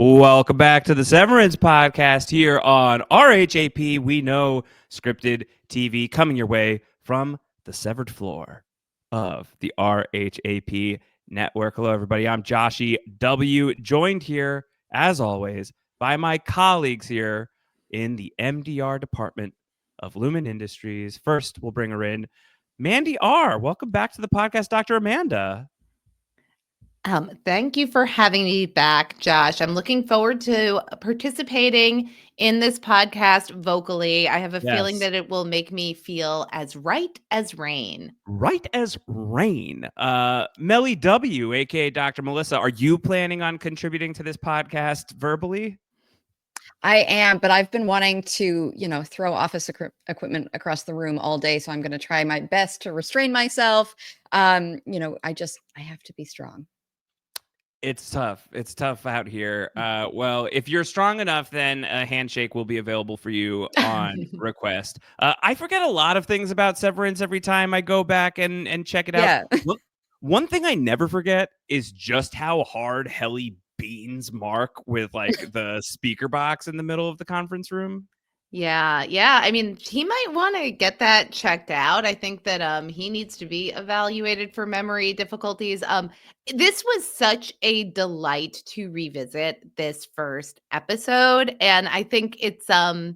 Welcome back to the Severance podcast here on RHAP. We know scripted TV coming your way from the severed floor of the RHAP network. Hello, everybody. I'm Joshy W. Joined here, as always, by my colleagues here in the MDR department of Lumon Industries. First, we'll bring her in. Mandy R. Welcome back to the podcast, Dr. Amanda. Thank you for having me back, Josh. I'm looking forward to participating in this podcast vocally. I have a feeling that it will make me feel as right as rain. Right as rain. Melly W, aka Dr. Melissa, are you planning on contributing to this podcast verbally? I am, but I've been wanting to, throw office equipment across the room all day. So I'm going to try my best to restrain myself. I have to be strong. It's tough. It's tough out here. Well, if you're strong enough, then a handshake will be available for you on request. I forget a lot of things about Severance every time I go back and check it out. Yeah. One thing I never forget is just how hard Helly beans Mark with like the speaker box in the middle of the conference room. Yeah. I mean, he might want to get that checked out. I think that he needs to be evaluated for memory difficulties. This was such a delight to revisit this first episode, and I think it's the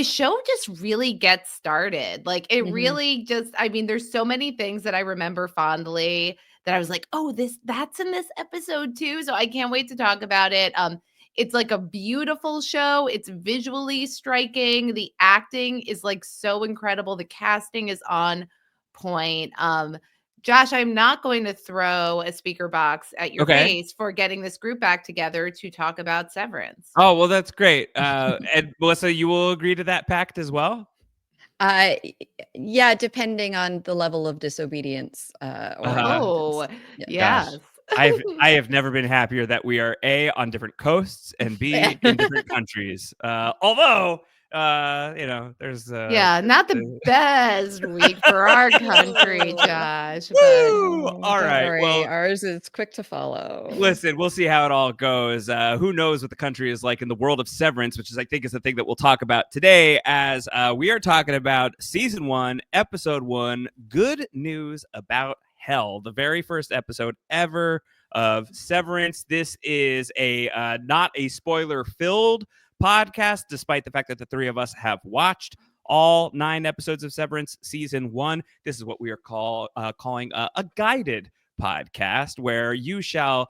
show just really gets started. Like it really just, I mean, there's so many things that I remember fondly that I was like, oh, that's in this episode too. So I can't wait to talk about it. It's like a beautiful show. It's visually striking. The acting is like so incredible. The casting is on point. Josh, I'm not going to throw a speaker box at your face for getting this group back together to talk about Severance. Oh, well, that's great. And Melissa, you will agree to that pact as well? Yeah, depending on the level of disobedience. Yes. I have never been happier that we are A, on different coasts, and B, in different countries. Although, there's not the best week for our country, Josh. All right. Worry. Well, ours is quick to follow. Listen, we'll see how it all goes. Who knows what the country is like in the world of Severance, which is, I think, is the thing that we'll talk about today, as we are talking about season 1, episode 1, Good News About Hell, the very first episode ever of Severance. This is a not a spoiler-filled podcast, despite the fact that the three of us have watched all 9 episodes of Severance season 1. This is what we are calling a guided podcast, where you shall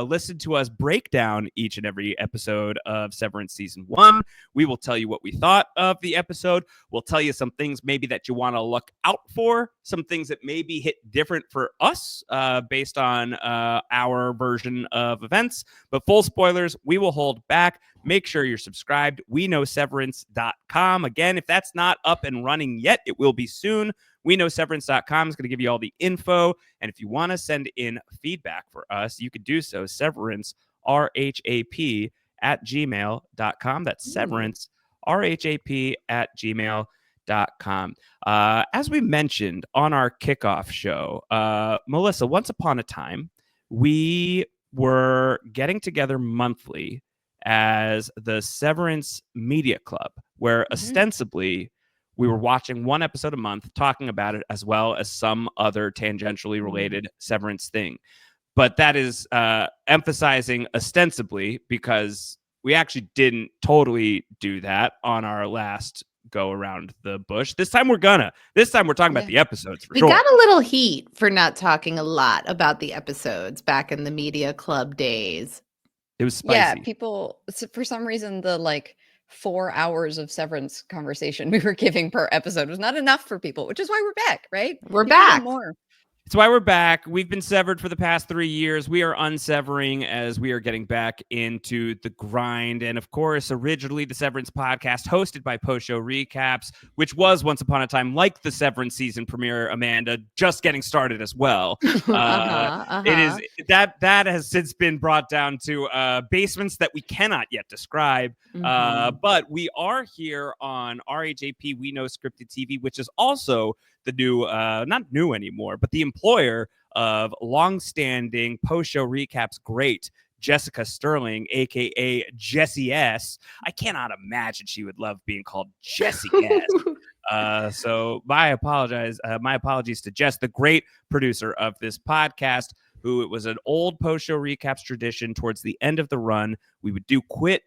listen to us break down each and every episode of Severance season 1. We will tell you what we thought of the episode. We'll tell you some things maybe that you want to look out for, some things that maybe hit different for us based on our version of events. But full spoilers, we will hold back. Make sure you're subscribed. WeKnowSeverance.com. Again, if that's not up and running yet, it will be soon. WeKnowSeverance.com is going to give you all the info. And if you want to send in feedback for us, you could do so. severancerhap@gmail.com. That's severancerhap@gmail.com. As we mentioned on our kickoff show, Melissa, once upon a time, we were getting together monthly as the Severance Media Club, where ostensibly we were watching one episode a month, talking about it, as well as some other tangentially related Severance thing. But that is emphasizing ostensibly, because we actually didn't totally do that on our last go around the bush. This time we're talking about the episodes for sure. We got a little heat for not talking a lot about the episodes back in the Media Club days. It was spicy. Yeah, people, for some reason, the 4 hours of Severance conversation we were giving per episode was not enough for people, which is why we're back, right? We're back. More. It's why we're back. We've been severed for the past 3 years. We are unsevering as we are getting back into the grind. And of course, originally the Severance podcast hosted by Post-Show Recaps, which was once upon a time like the Severance season premiere, Amanda, just getting started as well. It is that has since been brought down to basements that we cannot yet describe. But we are here on RHAP, We Know Scripted TV, which is also the new, not new anymore, but the employer of long-standing Post-Show Recaps great Jessica Sterling, aka Jessie S. I cannot imagine she would love being called Jessie S. So my apologies to Jess, the great producer of this podcast, who it was an old post-show recaps tradition towards the end of the run. We would do quick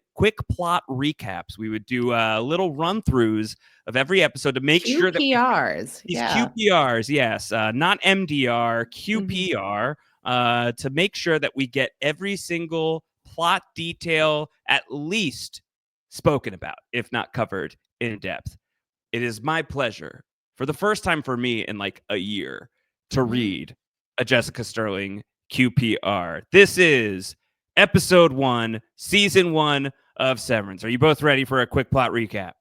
plot recaps. We would do little run-throughs of every episode to make sure that QPRs. these Yeah. QPRs, yes, not MDR, QPR, to make sure that we get every single plot detail at least spoken about, if not covered in depth. It is my pleasure, for the first time for me in like a year, to read a Jessica Sterling QPR. This is episode 1, season 1 of Severance. Are you both ready for a quick plot recap?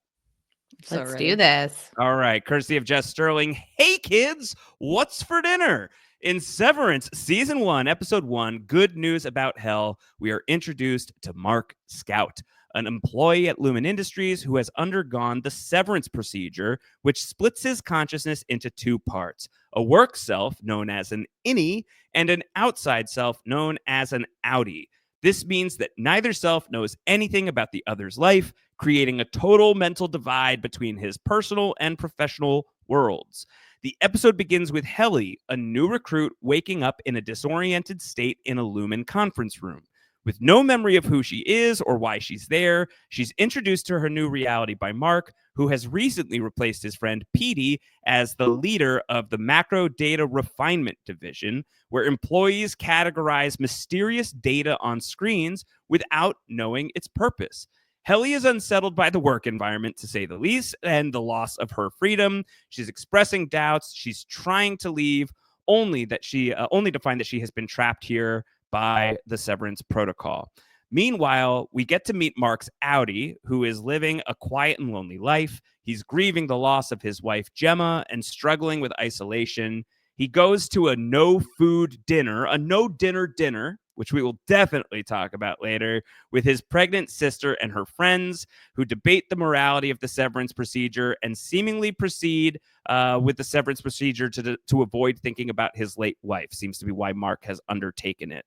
Let's do this. All right, courtesy of Jess Sterling. Hey kids, what's for dinner? In Severance, season 1, episode 1, Good News About Hell, we are introduced to Mark Scout, an employee at Lumon Industries who has undergone the severance procedure, which splits his consciousness into 2 parts: a work self known as an innie and an outside self known as an outie. This means that neither self knows anything about the other's life, creating a total mental divide between his personal and professional worlds. The episode begins with Helly, a new recruit, waking up in a disoriented state in a Lumon conference room. With no memory of who she is or why she's there, she's introduced to her new reality by Mark, who has recently replaced his friend Petey as the leader of the Macro Data Refinement Division, where employees categorize mysterious data on screens without knowing its purpose. Helly is unsettled by the work environment, to say the least, and the loss of her freedom. She's expressing doubts. She's trying to leave, only to find that she has been trapped here by the severance protocol. Meanwhile, we get to meet Mark's outie, who is living a quiet and lonely life. He's grieving the loss of his wife, Gemma, and struggling with isolation. He goes to a no-food dinner, a no-dinner dinner, which we will definitely talk about later, with his pregnant sister and her friends, who debate the morality of the severance procedure and seemingly proceed with the severance procedure to avoid thinking about his late wife. Seems to be why Mark has undertaken it.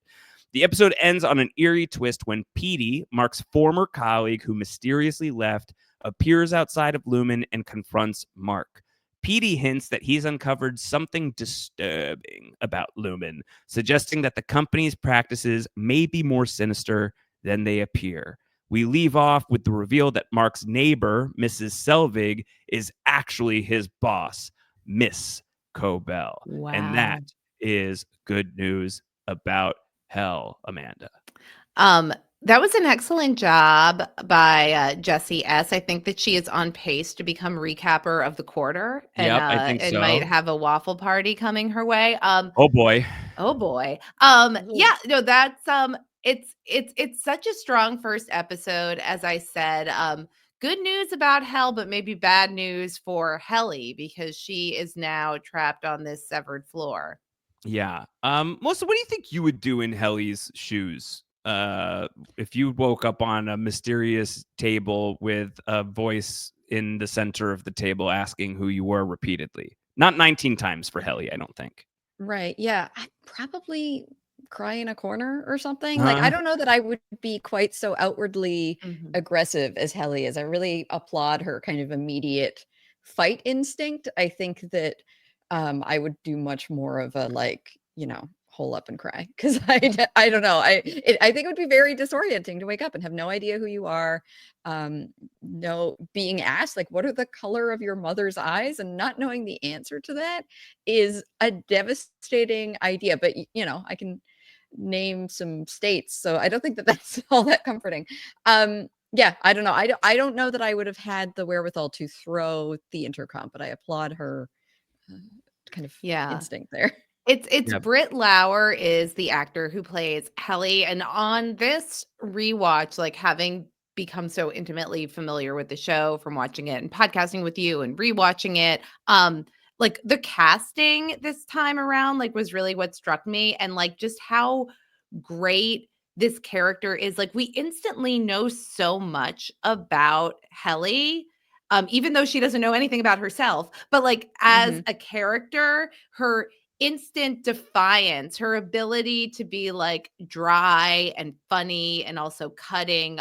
The episode ends on an eerie twist when Petey, Mark's former colleague who mysteriously left, appears outside of Lumon and confronts Mark. Petey hints that he's uncovered something disturbing about Lumon, suggesting that the company's practices may be more sinister than they appear. We leave off with the reveal that Mark's neighbor, Mrs. Selvig, is actually his boss, Miss Cobell. Wow. And that is good news about hell, Amanda. That was an excellent job by Jessie S. I think that she is on pace to become recapper of the quarter, and Yep, I think and so. might have a waffle party coming her way. Oh boy. Yeah, no, that's it's such a strong first episode, as I said. Good news about hell, but maybe bad news for Helly, because she is now trapped on this severed floor. Yeah. Melissa, what do you think you would do in Helly's shoes? If you woke up on a mysterious table with a voice in the center of the table asking who you were repeatedly. Not 19 times for Helly, I don't think. Right. Yeah. I'd probably cry in a corner or something. Like, I don't know that I would be quite so outwardly aggressive as Helly is. I really applaud her kind of immediate fight instinct. I think that I would do much more of a, like, hole up and cry, because I don't know. I think it would be very disorienting to wake up and have no idea who you are. No, being asked, like, what are the color of your mother's eyes, and not knowing the answer to that is a devastating idea. But I can name some states, so I don't think that that's all that comforting. Yeah, I don't know. I don't know that I would have had the wherewithal to throw the intercom, but I applaud her kind of instinct there. It's Britt Lauer is the actor who plays Helly, and on this rewatch, like, having become so intimately familiar with the show from watching it and podcasting with you and rewatching it, like, the casting this time around, like, was really what struck me, and like just how great this character is. Like, we instantly know so much about Helly, even though she doesn't know anything about herself, but like as a character, her instant defiance, her ability to be like dry and funny and also cutting.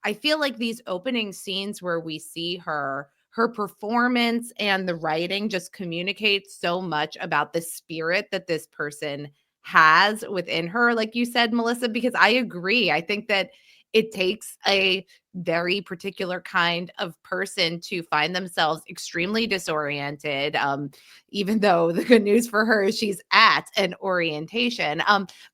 I feel like these opening scenes where we see her performance and the writing just communicates so much about the spirit that this person has within her, like you said, Melissa, because I agree. I think that it takes a very particular kind of person to find themselves extremely disoriented. Even though the good news for her is she's at an orientation.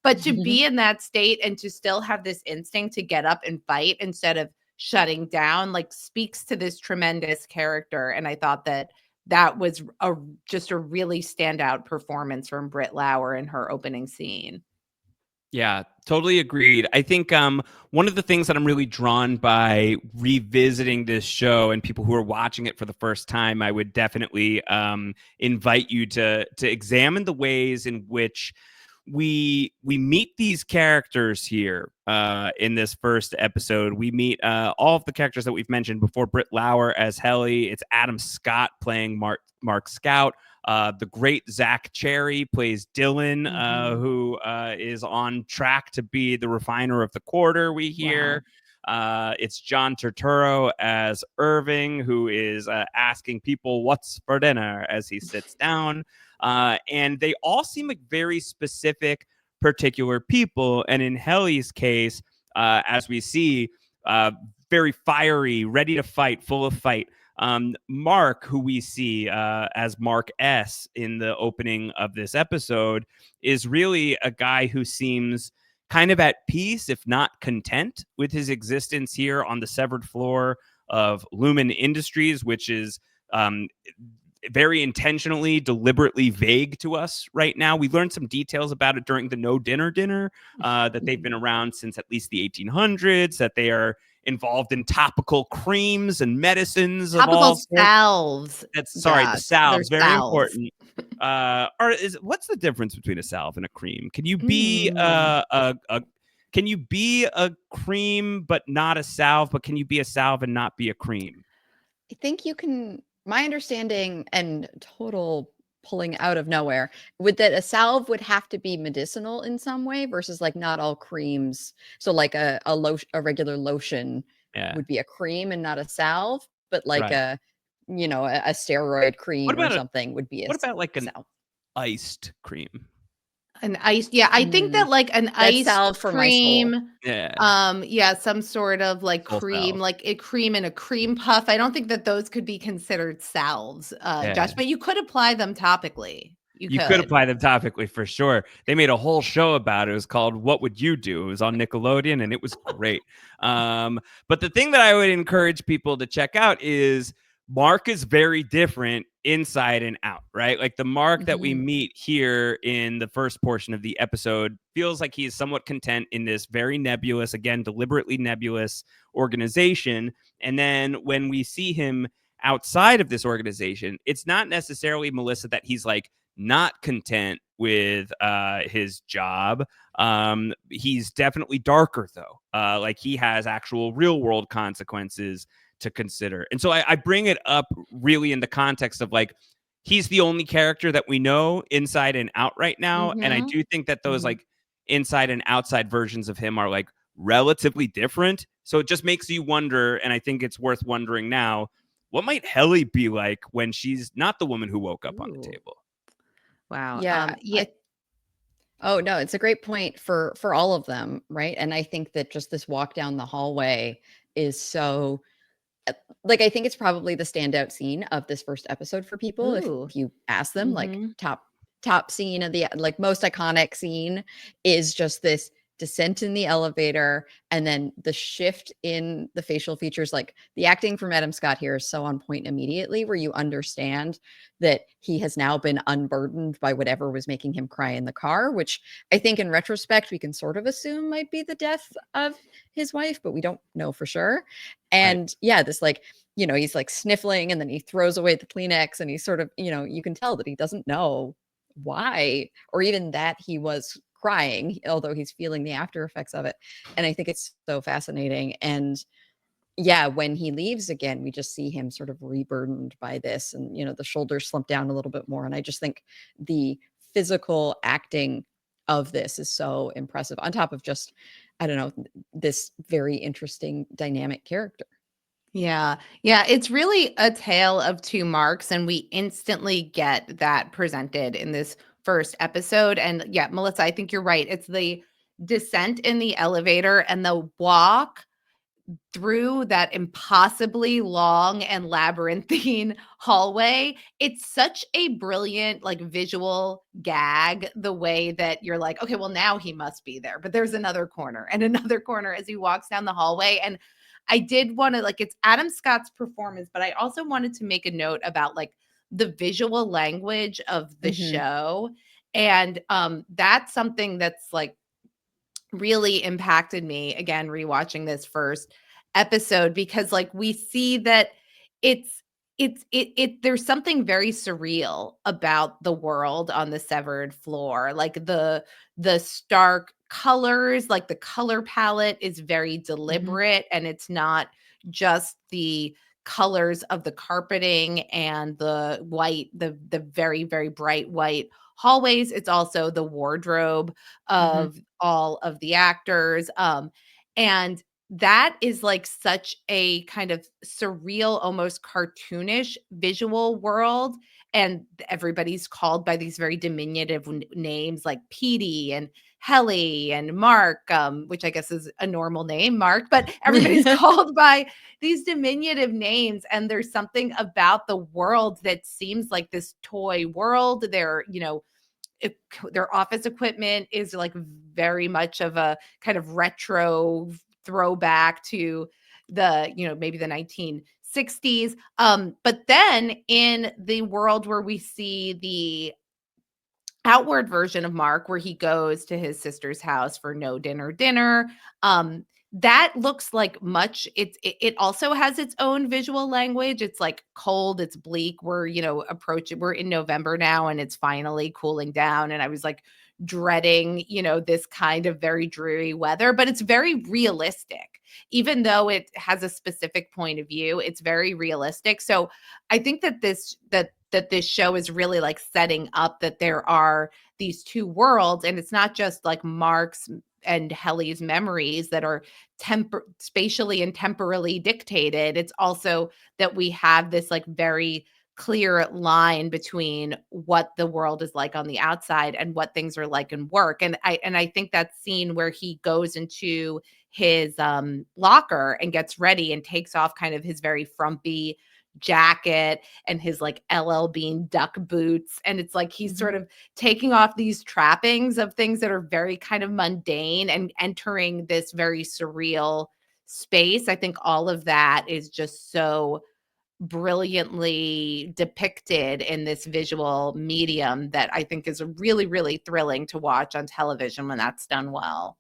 But to be in that state and to still have this instinct to get up and fight instead of shutting down, like, speaks to this tremendous character. And I thought that was just a really standout performance from Britt Lauer in her opening scene. Yeah, totally agreed. I think one of the things that I'm really drawn by revisiting this show, and people who are watching it for the first time, I would definitely invite you to examine the ways in which we meet these characters here in this first episode. We meet all of the characters that we've mentioned before. Britt Lauer as Helly. It's Adam Scott playing Mark Scout. The great Zach Cherry plays Dylan, who is on track to be the refiner of the quarter, we hear. Wow. It's John Turturro as Irving, who is asking people what's for dinner as he sits down. And they all seem like very specific, particular people. And in Helly's case, as we see, very fiery, ready to fight, full of fight. Mark, who we see as Mark S. in the opening of this episode, is really a guy who seems kind of at peace, if not content, with his existence here on the severed floor of Lumon Industries, which is very intentionally, deliberately vague to us right now. We learned some details about it during the No Dinner that they've been around since at least the 1800s, that they are involved in topical creams and medicines. Topical salves. The salves, very important. What's the difference between a salve and a cream? Can you be can you be a cream but not a salve, but can you be a salve and not be a cream? I think you can. My understanding, and total pulling out of nowhere, with that a salve would have to be medicinal in some way versus like not all creams. So like a regular lotion would be a cream and not a salve, but like a steroid cream or something would be a what about like an salve. Iced cream? An iced, I think that like an iced salve for cream, some sort of like cream, salve. like a cream and a cream puff. I don't think that those could be considered salves, Josh, but you could apply them topically. You could apply them topically for sure. They made a whole show about it. It was called What Would You Do? It was on Nickelodeon and it was great. But the thing that I would encourage people to check out is Mark is very different inside and out, right? Like the Mark that we meet here in the first portion of the episode feels like he is somewhat content in this very nebulous, again, deliberately nebulous organization. And then when we see him outside of this organization, it's not necessarily, Melissa, that he's like not content with his job. He's definitely darker though. Like he has actual real world consequences to consider. And so I bring it up really in the context of like, he's the only character that we know inside and out right now. And I do think that those like inside and outside versions of him are like relatively different. So it just makes you wonder. And I think it's worth wondering now, what might Helly be like when she's not the woman who woke up on the table? Wow. Yeah. Oh no, it's a great point for all of them, right? And I think that just this walk down the hallway is so, like, I think it's probably the standout scene of this first episode for people. If you ask them, like top scene of the like most iconic scene is just this descent in the elevator and then the shift in the facial features. Like the acting from Adam Scott here is so on point immediately, where you understand that he has now been unburdened by whatever was making him cry in the car, which I think in retrospect we can sort of assume might be the death of his wife, but we don't know for sure. And this like, he's like sniffling and then he throws away the Kleenex and he's sort of, you can tell that he doesn't know why or even that he was crying, although he's feeling the after effects of it. And I think it's so fascinating. And when he leaves again, we just see him sort of reburdened by this and, the shoulders slump down a little bit more. And I just think the physical acting of this is so impressive, on top of just, I don't know, this very interesting dynamic character. Yeah. Yeah. It's really a tale of two Marks, and we instantly get that presented in this first episode. And yeah, Melissa, I think you're right. It's the descent in the elevator and the walk through that impossibly long and labyrinthine hallway. It's such a brilliant, like, visual gag, the way that you're like, okay, well, now he must be there, but there's another corner and another corner as he walks down the hallway. And I did want to, like, it's Adam Scott's performance, but I also wanted to make a note about, like, the visual language of the show. And that's something that's, like, really impacted me, again, rewatching this first episode, because, like, we see that there's something very surreal about the world on the severed floor. Like, the stark colors, like the color palette is very deliberate, and it's not just the colors of the carpeting and the white, the very, very bright white hallways. It's also the wardrobe of all of the actors. And that is, like, such a kind of surreal, almost cartoonish visual world. And everybody's called by these very diminutive names, like Petey and Helly and Mark, which I guess is a normal name, Mark, but everybody's called by these diminutive names. And there's something about the world that seems like this toy world. Their office equipment is, like, very much of a kind of retro throwback to the, maybe the 1960s. But then in the world where we see the outward version of Mark, where he goes to his sister's house for no dinner, that looks like much. It also has its own visual language. It's, like, cold, it's bleak. We're in November now, and it's finally cooling down. And I was, like, dreading, this kind of very dreary weather, but it's very realistic. Even though it has a specific point of view, it's very realistic. So I think that this show is really, like, setting up that there are these two worlds, and it's not just, like, Mark's and Helly's memories that are spatially and temporally dictated. It's also that we have this, like, very clear line between what the world is like on the outside and what things are like in work. And I think that scene where he goes into his locker and gets ready and takes off kind of his very frumpy jacket and his, like, LL Bean duck boots, and it's like he's sort of taking off these trappings of things that are very kind of mundane and entering this very surreal space. I think all of that is just so brilliantly depicted in this visual medium that I think is really, really thrilling to watch on television when that's done well.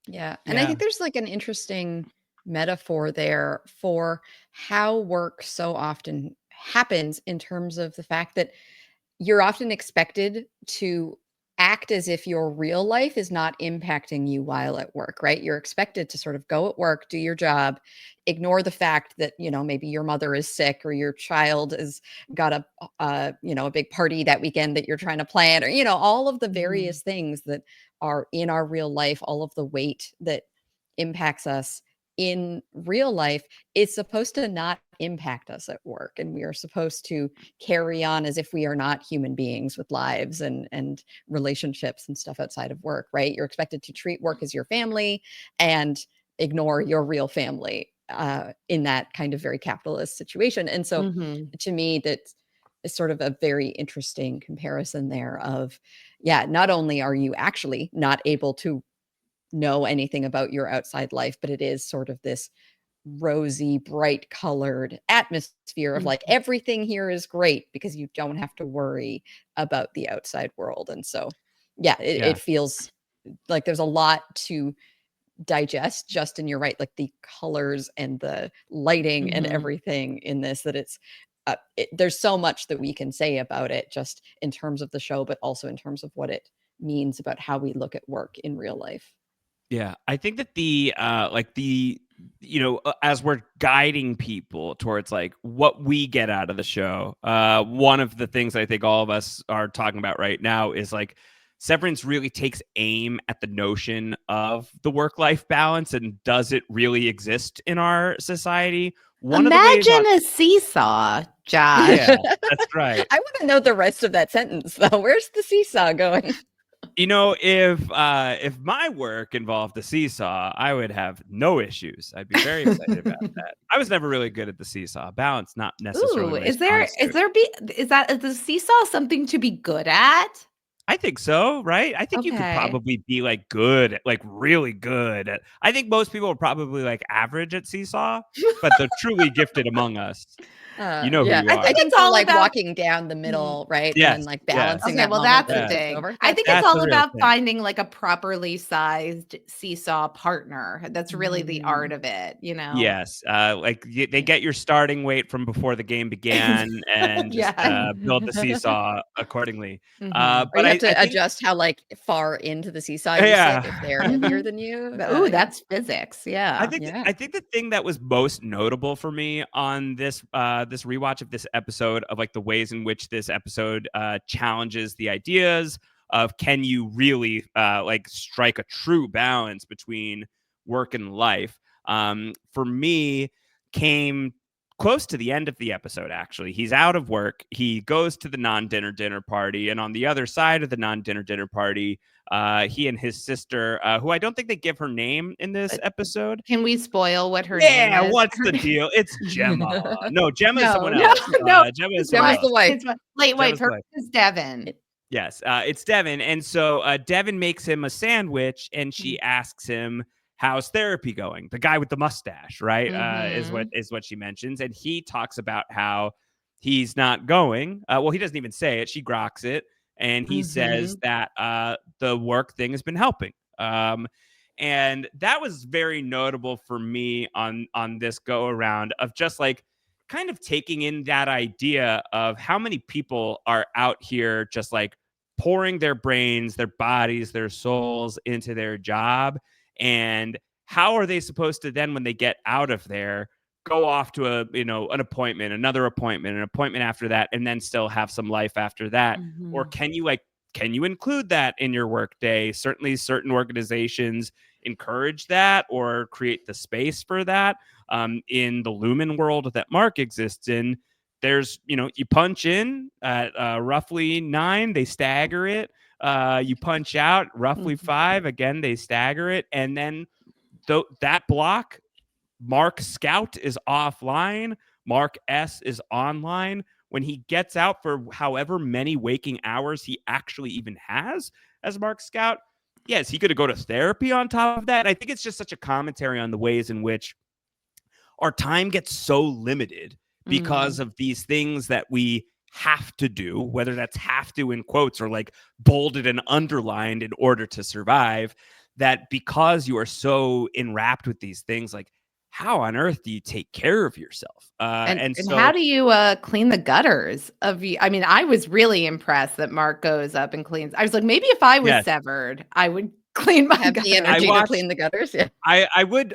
Yeah. And I think there's, like, an interesting metaphor there for how work so often happens, in terms of the fact that you're often expected to act as if your real life is not impacting you while at work, right? You're expected to sort of go at work, do your job, ignore the fact that, maybe your mother is sick, or your child has got a big party that weekend that you're trying to plan, or, all of the various things that are in our real life, all of the weight that impacts us in real life is supposed to not impact us at work. And we are supposed to carry on as if we are not human beings with lives and relationships and stuff outside of work, right? You're expected to treat work as your family and ignore your real family in that kind of very capitalist situation. And so to me, that is sort of a very interesting comparison there of, not only are you actually not able to know anything about your outside life, but it is sort of this rosy, bright colored atmosphere of, like, everything here is great because you don't have to worry about the outside world. And so, it feels like there's a lot to digest, just and you're right, like the colors and the lighting and everything in this, that it's there's so much that we can say about it, just in terms of the show, but also in terms of what it means about how we look at work in real life. Yeah, I think that the as we're guiding people towards like what we get out of the show, one of the things I think all of us are talking about right now is like Severance really takes aim at the notion of the work-life balance and does it really exist in our society? Imagine a seesaw, Josh. Yeah, that's right. I want to know the rest of that sentence though. Where's the seesaw going? If my work involved the seesaw, I would have no issues. I'd be very excited about that. I was never really good at the seesaw. Balance, not necessarily. Ooh, my is strong suit. is the seesaw something to be good at? I think so, right? I think you could probably be like good, like really good at. I think most people are probably like average at seesaw, but the truly gifted among us, who you are. I think it's all like walking down the middle, right? Yes, And then like balancing. Okay, that well, moment that's the that thing. over. I think That's it's all the real about thing. finding like a properly sized seesaw partner. That's really the art of it, Yes, they get your starting weight from before the game began, and just build the seesaw accordingly. Or But you have to I think, adjust how like far into the seesaw you sit if they're heavier than you. Ooh, that's physics. Yeah. I think the thing that was most notable for me on this this rewatch of this episode of like the ways in which this episode challenges the ideas of can you really like strike a true balance between work and life, for me came close to the end of the episode. Actually, he's out of work, he goes to the non-dinner dinner party, and on the other side of the non-dinner dinner party, he and his sister, who I don't think they give her name in this episode. Can we spoil what her name is? Yeah, what's the deal? It's Gemma. No, Gemma is someone else. Gemma is Gemma's the wife. Wait, her name is Devin. Yes, it's Devin. And so Devin makes him a sandwich, and she asks him, how's therapy going? The guy with the mustache, right? Is what she mentions. And he talks about how he's not going. Well, he doesn't even say it. She groks it. And he says that the work thing has been helping. And that was very notable for me on this go around of just like kind of taking in that idea of how many people are out here just like pouring their brains, their bodies, their souls into their job. And how are they supposed to then, when they get out of there, go off to an appointment, another appointment, an appointment after that, and then still have some life after that? Or can you include that in your workday? Certainly certain organizations encourage that or create the space for that. In the Lumon world that Mark exists in, there's, you punch in at roughly 9, they stagger it. You punch out roughly 5, again, they stagger it. And then that block, Mark Scout is offline, Mark S is online. When he gets out for however many waking hours he actually even has as Mark Scout, yes, he could go to therapy on top of that. And I think it's just such a commentary on the ways in which our time gets so limited because of these things that we have to do, whether that's have to in quotes or like bolded and underlined in order to survive, that because you are so enwrapped with these things, like how on earth do you take care of yourself? And how do you clean the gutters of you? I mean, I was really impressed that Mark goes up and cleans. I was like, maybe if I was severed, I would clean my gutters. The energy to clean the gutters. Yeah. I would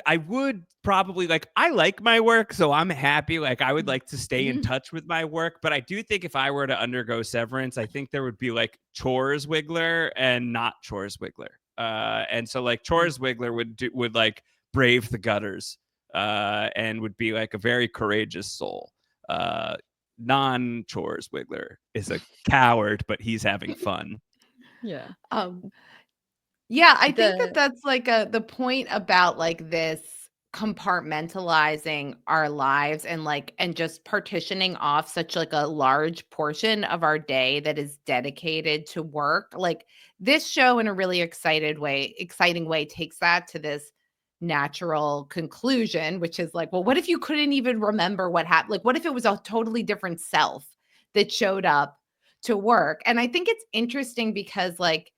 probably I like my work, so I'm happy. Like I would like to stay in touch with my work, but I do think if I were to undergo severance, I think there would be like Chores Wigler and not Chores Wigler. And so like Chores Wigler would like brave the gutters and would be like a very courageous soul. Non-Chores Wigler is a coward, but he's having fun. Yeah. Yeah, I think that's like the point about like this compartmentalizing our lives and just partitioning off such like a large portion of our day that is dedicated to work. Like this show in a really exciting way takes that to this natural conclusion, which is like, well, what if you couldn't even remember what happened? Like, what if it was a totally different self that showed up to work? And I think it's interesting because like,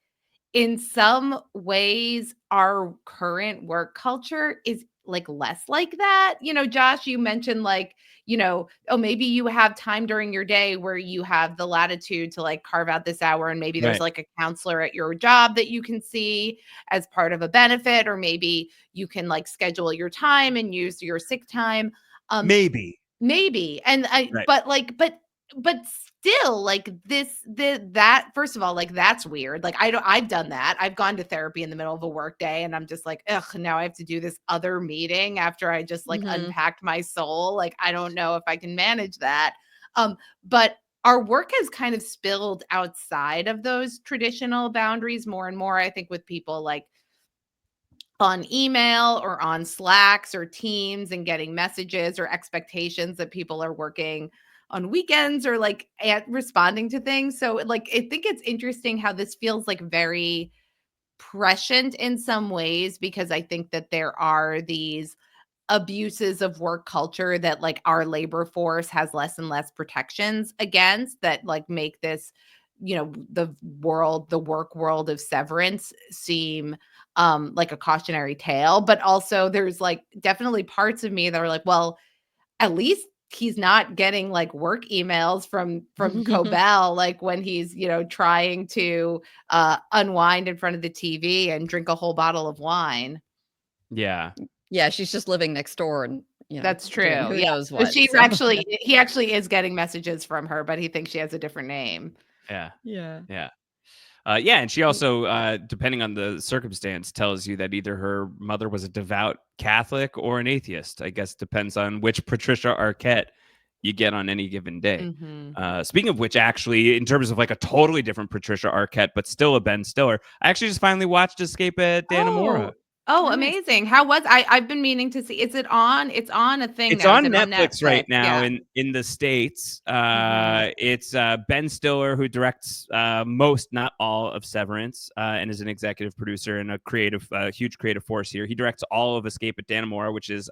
in some ways, our current work culture is like less like that. Josh, you mentioned like, oh, maybe you have time during your day where you have the latitude to like carve out this hour, and maybe there's like a counselor at your job that you can see as part of a benefit, or maybe you can like schedule your time and use your sick time. Maybe. And but still, like that, first of all, like that's weird. Like I've done that. I've gone to therapy in the middle of a work day, and I'm just like, ugh, now I have to do this other meeting after I just like unpacked my soul. Like, I don't know if I can manage that. But our work has kind of spilled outside of those traditional boundaries more and more, I think, with people like on email or on Slacks or Teams, and getting messages or expectations that people are working on weekends or like responding to things. So like, I think it's interesting how this feels like very prescient in some ways, because I think that there are these abuses of work culture that like our labor force has less and less protections against, that like make this, the work world of severance seem like a cautionary tale. But also there's like definitely parts of me that are like, well, at least he's not getting like work emails from Cobell, like when he's, trying to unwind in front of the TV and drink a whole bottle of wine. Yeah. Yeah, she's just living next door, and that's true. Who knows what? But he actually is getting messages from her, but he thinks she has a different name. Yeah. Yeah. And she also, depending on the circumstance, tells you that either her mother was a devout Catholic or an atheist. I guess depends on which Patricia Arquette you get on any given day. Speaking of which, actually, in terms of like a totally different Patricia Arquette, but still a Ben Stiller, I actually just finally watched Escape at Dannemora. Oh, amazing. How was I've been meaning to see. Is it on? It's on a thing It's now. on Is it Netflix on right now in the States. It's Ben Stiller who directs most, not all, of Severance, and is an executive producer and a huge creative force here. He directs all of Escape at Dannemora, which is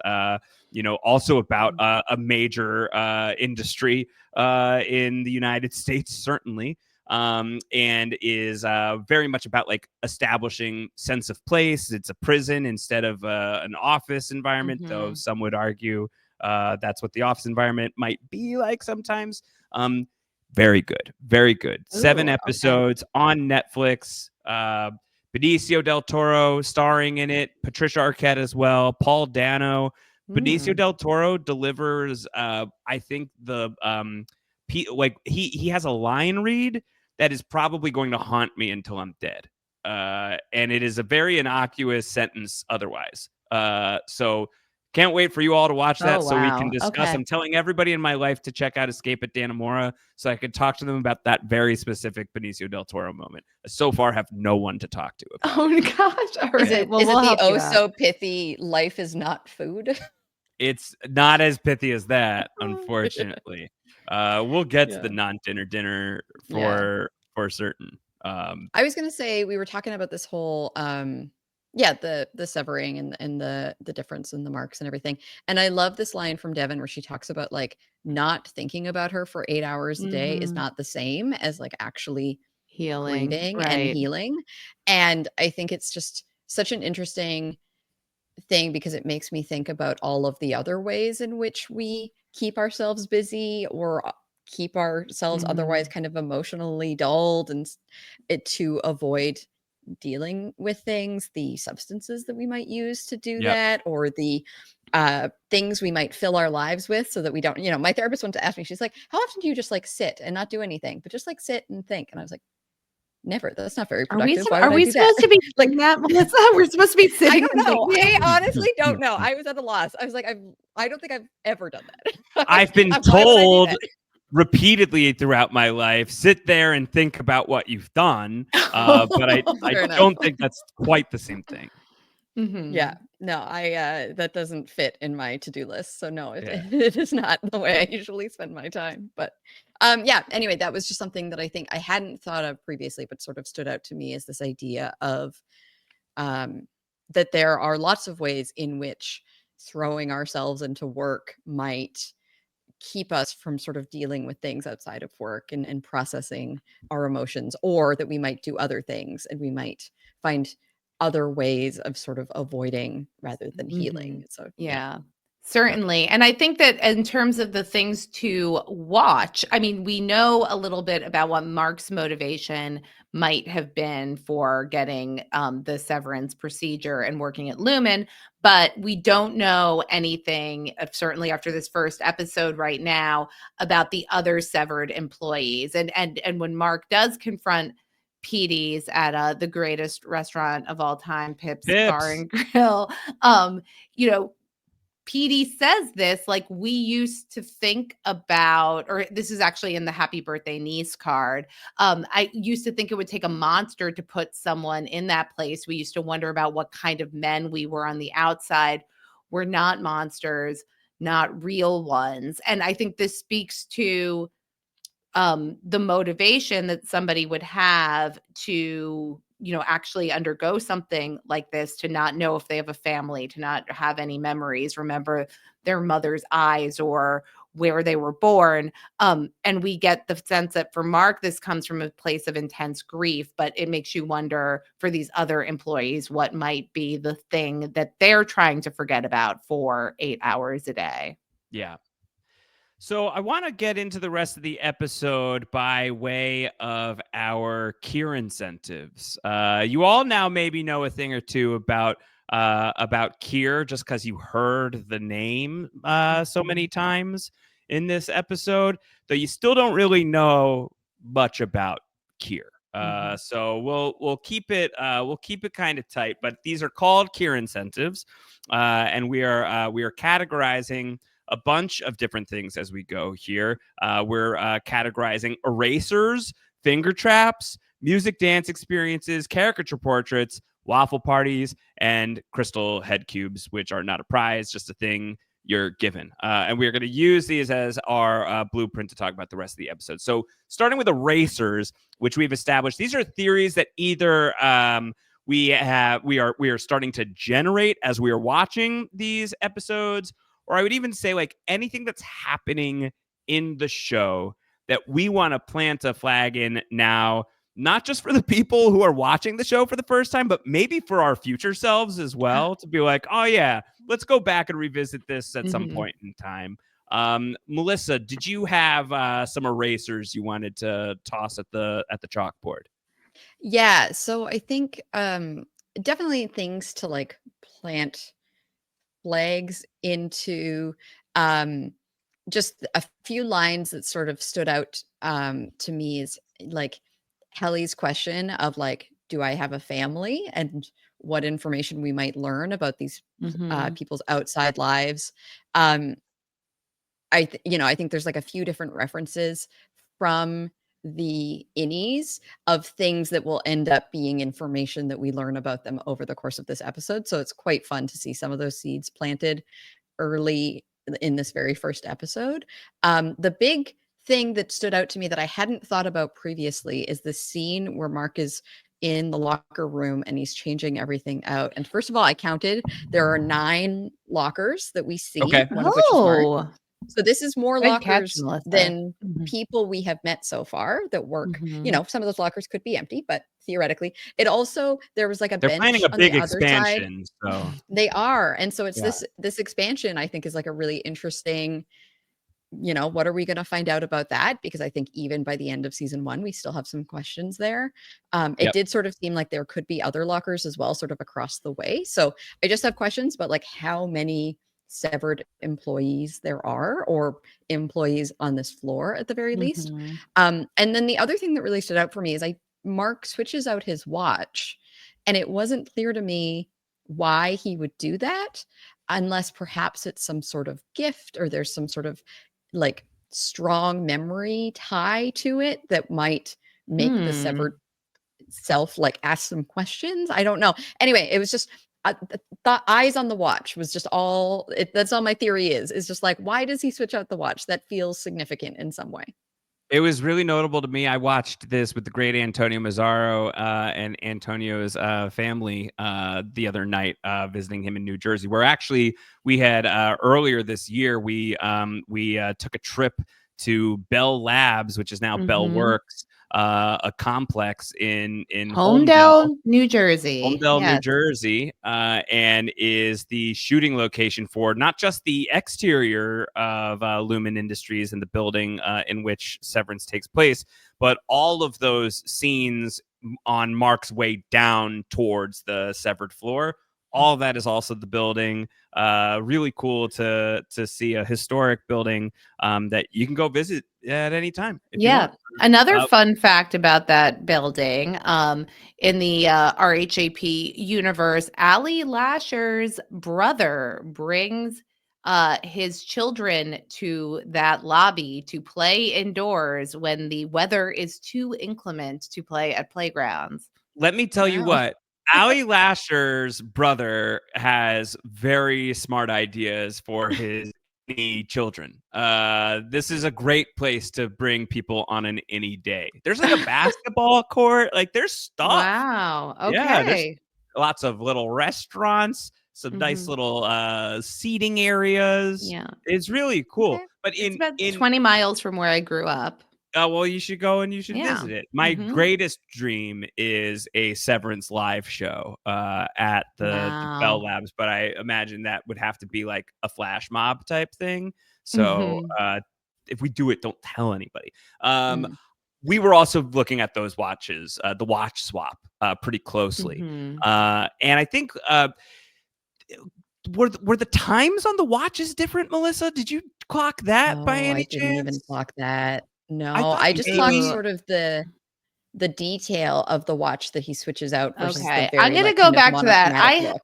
also about a major industry in the United States, certainly. And is very much about like establishing sense of place. It's a prison instead of an office environment, though some would argue that's what the office environment might be like sometimes. Very good. Ooh, 7 episodes on Netflix. Benicio del Toro starring in it, Patricia Arquette as well, Paul Dano. Benicio del Toro delivers, I think he has a line read that is probably going to haunt me until I'm dead. And it is a very innocuous sentence otherwise. So can't wait for you all to watch that so we can discuss. Okay. I'm telling everybody in my life to check out Escape at Dannemora so I can talk to them about that very specific Benicio del Toro moment. I so far have no one to talk to about. Oh my gosh. All right. Is it the so pithy life is not food? It's not as pithy as that, unfortunately. We'll get to the non-dinner for certain. I was gonna say, we were talking about this whole the severing and the difference in the marks and everything. And I love this line from Devin where she talks about like not thinking about her for 8 hours a day is not the same as like actually healing, grieving and healing. And I think it's just such an interesting thing because it makes me think about all of the other ways in which we keep ourselves busy or keep ourselves otherwise kind of emotionally dulled, and to avoid dealing with things, the substances that we might use to do that, or the things we might fill our lives with so that we don't, my therapist went to ask me, she's like, how often do you just like sit and not do anything, but just like sit and think? And I was like, never. That's not very productive. Are we supposed to be like that, Melissa? We're supposed to be sitting. I don't know. I honestly don't know. I was at a loss. I was like, I don't think I've ever done that. I've been told repeatedly throughout my life, sit there and think about what you've done. But I don't think that's quite the same thing. Yeah, no, that doesn't fit in my to-do list. So no, it is not the way I usually spend my time. But anyway, that was just something that I think I hadn't thought of previously, but sort of stood out to me as this idea of that there are lots of ways in which throwing ourselves into work might keep us from sort of dealing with things outside of work and processing our emotions, or that we might do other things and we might find other ways of sort of avoiding rather than healing. So yeah. Certainly. And I think that in terms of the things to watch, I mean, we know a little bit about what Mark's motivation might have been for getting the severance procedure and working at Lumon, but we don't know anything, certainly after this first episode right now, about the other severed employees. And when Mark does confront Petey's at the greatest restaurant of all time, Pip's Bar and Grill, you know, Petey says this, like, we used to think about, or this is actually in the happy birthday niece card. I used to think it would take a monster to put someone in that place. We used to wonder about what kind of men we were on the outside. We're not monsters, not real ones. And I think this speaks to the motivation that somebody would have to, actually undergo something like this, to not know if they have a family, to not have any memories, remember their mother's eyes or where they were born. And we get the sense that for Mark, this comes from a place of intense grief, but it makes you wonder for these other employees, what might be the thing that they're trying to forget about for 8 hours a day. Yeah. So I want to get into the rest of the episode by way of our Kier incentives. You all now maybe know a thing or two about Kier just because you heard the name so many times in this episode, though you still don't really know much about Kier. So we'll keep it kind of tight. But these are called Kier incentives, and we are categorizing a bunch of different things as we go here. We're categorizing erasers, finger traps, music dance experiences, caricature portraits, waffle parties, and crystal head cubes, which are not a prize, just a thing you're given. And we're going to use these as our blueprint to talk about the rest of the episode. So starting with erasers, which we've established, these are theories that either we are starting to generate as we are watching these episodes, or I would even say like anything that's happening in the show that we want to plant a flag in now, not just for the people who are watching the show for the first time, but maybe for our future selves as well, to be like, oh yeah, let's go back and revisit this at some point in time. Melissa, did you have some erasers you wanted to toss at the chalkboard? Yeah, so I think definitely things to like plant flags into. Just a few lines that sort of stood out to me is like Kelly's question of like, do I have a family, and what information we might learn about these people's outside lives. I think there's like a few different references from the innies of things that will end up being information that we learn about them over the course of this episode. So it's quite fun to see some of those seeds planted early in this very first episode. The big thing that stood out to me that I hadn't thought about previously is the scene where Mark is in the locker room and he's changing everything out. And first of all, I counted, there are 9 lockers that we see, one of which is Mark. So this is more lockers than people we have met so far that work. Some of those lockers could be empty, but theoretically, it also, there was like a bench planning a on big the other expansion, side. so They are, and so it's this expansion, I think, is like a really interesting. What are we going to find out about that? Because I think even by the end of season 1, we still have some questions there. It did sort of seem like there could be other lockers as well, sort of across the way. So I just have questions about like how many severed employees there are, or employees on this floor at the very least. And then the other thing that really stood out for me is Mark switches out his watch, and it wasn't clear to me why he would do that, unless perhaps it's some sort of gift, or there's some sort of like strong memory tie to it that might make the severed self like ask some questions. I don't know. Anyway, it was just the eyes on the watch was just that's all my theory is just like, why does he switch out the watch? That feels significant in some way. It was really notable to me. I watched this with the great Antonio Mazzaro and Antonio's family the other night, visiting him in New Jersey, where actually we had earlier this year, we took a trip to Bell Labs, which is now Bell Works, a complex in Holmdel, New Jersey. New Yes. Jersey, and is the shooting location for not just the exterior of Lumon Industries and the building in which Severance takes place, but all of those scenes on Mark's way down towards the severed floor. All of that is also the building. Really cool to see a historic building that you can go visit at any time if you want. Another fun fact about that building, in the RHAP universe, Ali Lasher's brother brings his children to that lobby to play indoors when the weather is too inclement to play at playgrounds. Let me tell you what, Ali Lasher's brother has very smart ideas for his children. This is a great place to bring people on an any day. There's like a basketball court, like there's stuff. Wow. Okay. Yeah, there's lots of little restaurants, some nice little seating areas. Yeah. It's really cool. Okay. But it's about 20 miles from where I grew up. Well, you should go and you should visit it. My greatest dream is a Severance live show at the Bell Labs, but I imagine that would have to be like a flash mob type thing. So if we do it, don't tell anybody. We were also looking at those watches, the watch swap, pretty closely. And I think were the times on the watches different, Melissa? Did you clock that by any chance? I didn't even clock that. No, I just clocked sort of the detail of the watch that he switches out versus the very, I'm gonna go back to that.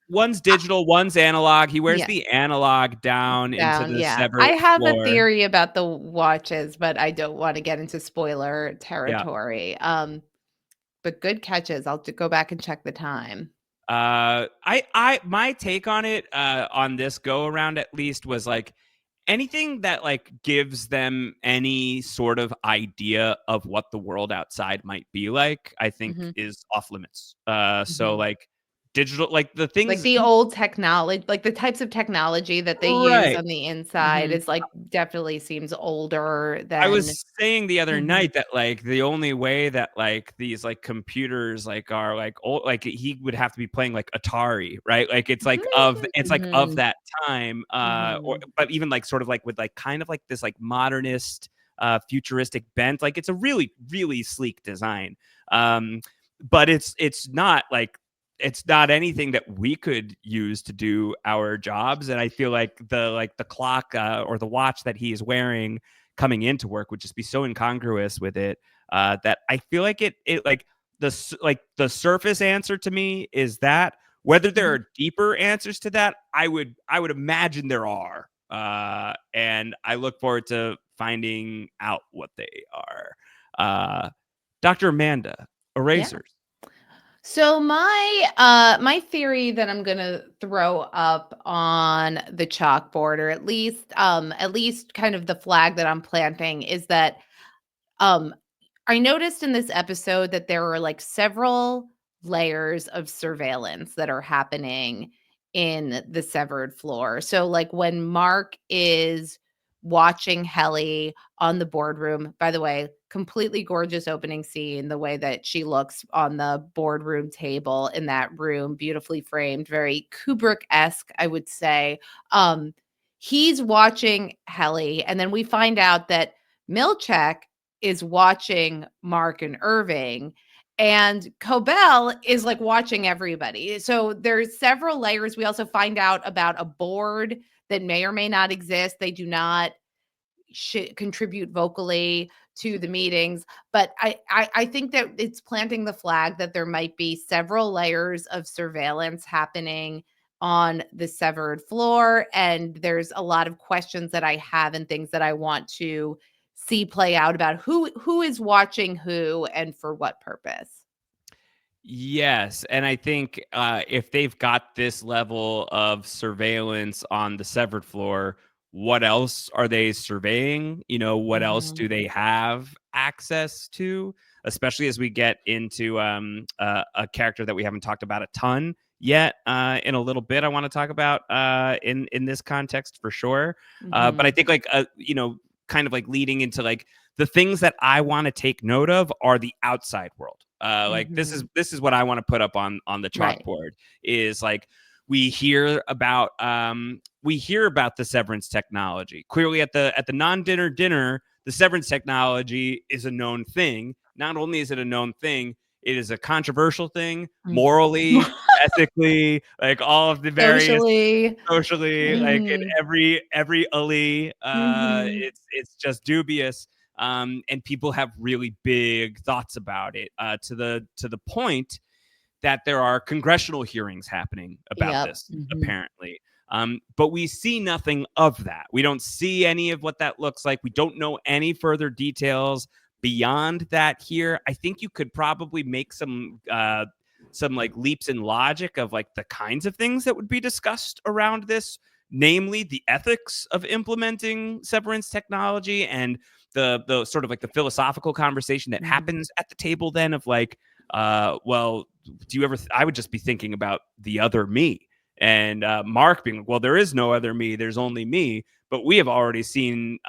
One's digital, one's analog. He wears the analog down into the severed I have floor. a theory about the watches, but I don't want to get into spoiler territory. But good catches. I'll go back and check the time. My take on it, on this go around at least, was like anything that like gives them any sort of idea of what the world outside might be like, I think is off limits. So like digital, like the things like the old technology, like the types of technology that they use on the inside is like definitely seems older than. I was saying the other night that like the only way that like these like computers like are like old, like he would have to be playing like Atari, right? Like it's like of that time, or but even like sort of like with like kind of like this like modernist futuristic bent. Like it's a really, really sleek design. But it's not like, it's not anything that we could use to do our jobs. And I feel like the clock or the watch that he is wearing coming into work would just be so incongruous with it, that I feel like it like the surface answer to me is that. Whether there are deeper answers to that, I would imagine there are. And I look forward to finding out what they are. Dr. Amanda, erasers. Yeah. So my theory that I'm gonna throw up on the chalkboard, or at least kind of the flag that I'm planting, is that I noticed in this episode that there are like several layers of surveillance that are happening in the severed floor. So like when Mark is watching Helly on the boardroom, by the way, completely gorgeous opening scene, the way that she looks on the boardroom table in that room, beautifully framed, very Kubrick-esque, I would say. He's watching Helly, and then we find out that Milchek is watching Mark and Irving, and Cobell is like watching everybody. So there's several layers. We also find out about a board that may or may not exist. They do not contribute vocally to the meetings, but I think that it's planting the flag that there might be several layers of surveillance happening on the severed floor, and there's a lot of questions that I have and things that I want to see play out about who is watching who and for what purpose. Yes, and I think if they've got this level of surveillance on the severed floor, what else are they surveying? What else do they have access to? Especially as we get into a character that we haven't talked about a ton yet. In a little bit, I want to talk about in this context for sure. But I think kind of like leading into like the things that I want to take note of are the outside world. Like this is what I want to put up on the chalkboard is like we hear about the severance technology. Clearly at the non-dinner dinner, the severance technology is a known thing. Not only is it a known thing, it is a controversial thing, morally, ethically, like all of the various socially, like in every alley, it's just dubious. And people have really big thoughts about it, to the point that there are congressional hearings happening about this, apparently. But we see nothing of that. We don't see any of what that looks like. We don't know any further details beyond that here. I think you could probably make some like leaps in logic of like the kinds of things that would be discussed around this, namely the ethics of implementing severance technology and the sort of like the philosophical conversation that happens at the table then of like, well, do you ever I would just be thinking about the other me, and Mark being like, well, there is no other me, there's only me. But we have already seen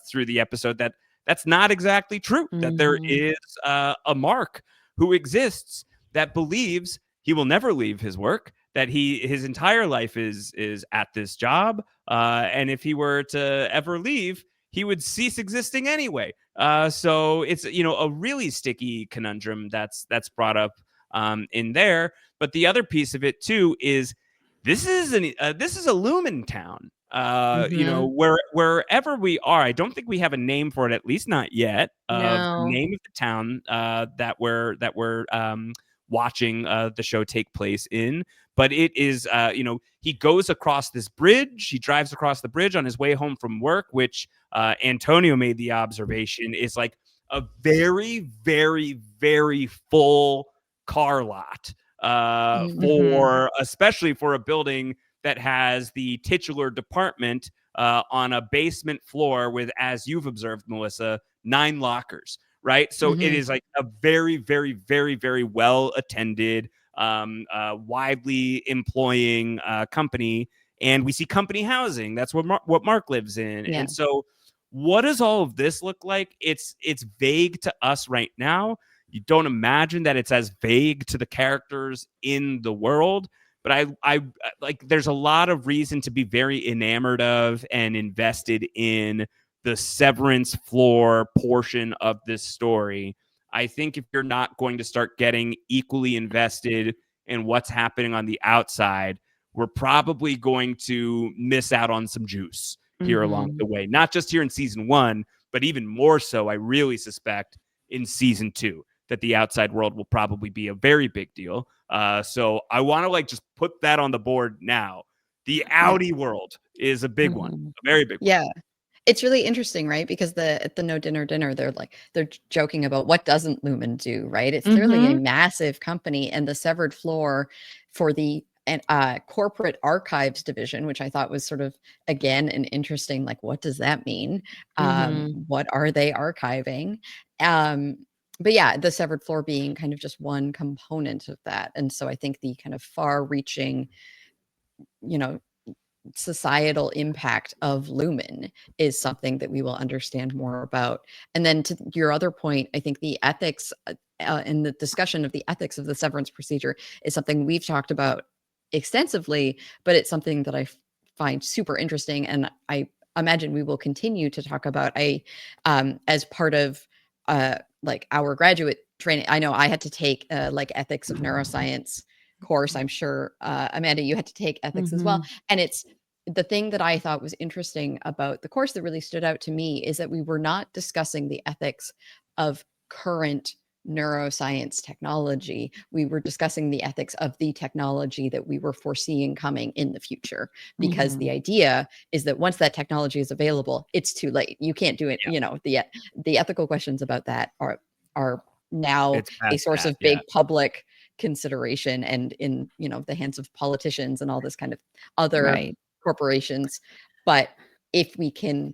through the episode that that's not exactly true, that there is a Mark who exists that believes he will never leave his work, that his entire life is at this job, and if he were to ever leave, he would cease existing anyway. So it's a really sticky conundrum that's brought up in there. But the other piece of it too is this is a Lumon town. Wherever we are, I don't think we have a name for it, at least not yet. Of the name of the town that we're watching the show take place in. But it is, he goes across this bridge. He drives across the bridge on his way home from work, which Antonio made the observation is like a very, very, very full car lot especially for a building that has the titular department on a basement floor with, as you've observed, Melissa, 9 lockers, right? So it is like a very, very, very, very well attended, widely employing company. And we see company housing. That's what Mark lives in. Yeah. And so what does all of this look like? It's vague to us right now. You don't imagine that it's as vague to the characters in the world. But I like, there's a lot of reason to be very enamored of and invested in the severance floor portion of this story. I think if you're not going to start getting equally invested in what's happening on the outside, we're probably going to miss out on some juice here along the way. Not just here in season 1, but even more so, I really suspect, in season 2. That the outside world will probably be a very big deal. So I want to like just put that on the board now. The Audi world is a big one, a very big one. Yeah. It's really interesting, right? Because at the No Dinner Dinner, they're joking about what doesn't Lumon do, right? It's clearly a massive company, and the severed floor for the corporate archives division, which I thought was sort of, again, an interesting, like, what does that mean? What are they archiving? But yeah, the severed floor being kind of just one component of that. And so I think the kind of far-reaching, societal impact of Lumon is something that we will understand more about. And then to your other point, I think the ethics and the discussion of the ethics of the severance procedure is something we've talked about extensively, but it's something that I find super interesting. And I imagine we will continue to talk about as part of like our graduate training. I know I had to take like ethics of neuroscience course. I'm sure Amanda, you had to take ethics as well. And it's the thing that I thought was interesting about the course that really stood out to me is that we were not discussing the ethics of current neuroscience technology. We were discussing the ethics of the technology that we were foreseeing coming in the future, because the idea is that once that technology is available, it's too late. You can't do it. Yeah. The ethical questions about that are now a source of big public consideration and in, the hands of politicians and all this kind of other corporations. But if we can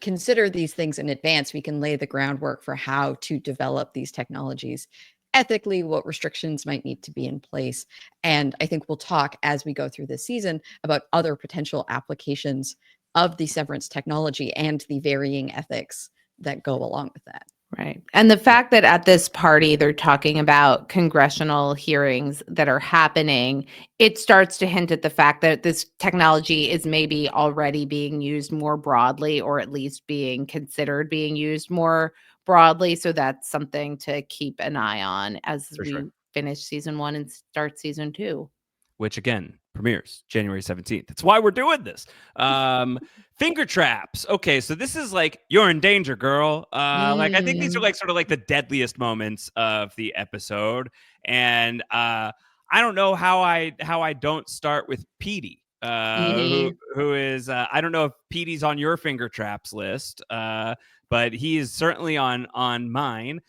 consider these things in advance, we can lay the groundwork for how to develop these technologies ethically, what restrictions might need to be in place. And I think we'll talk as we go through this season about other potential applications of the severance technology and the varying ethics that go along with that. Right. And the fact that at this party, they're talking about congressional hearings that are happening, it starts to hint at the fact that this technology is maybe already being used more broadly, or at least being considered being used more broadly. So that's something to keep an eye on as we finish season 1 and start season 2. Which again premieres January 17th. That's why we're doing this. Finger traps. Okay, so this is like, you're in danger, girl. Like, I think these are like sort of like the deadliest moments of the episode. And I don't know how I don't start with Petey. Who is I don't know if Petey's on your finger traps list, but he is certainly on mine.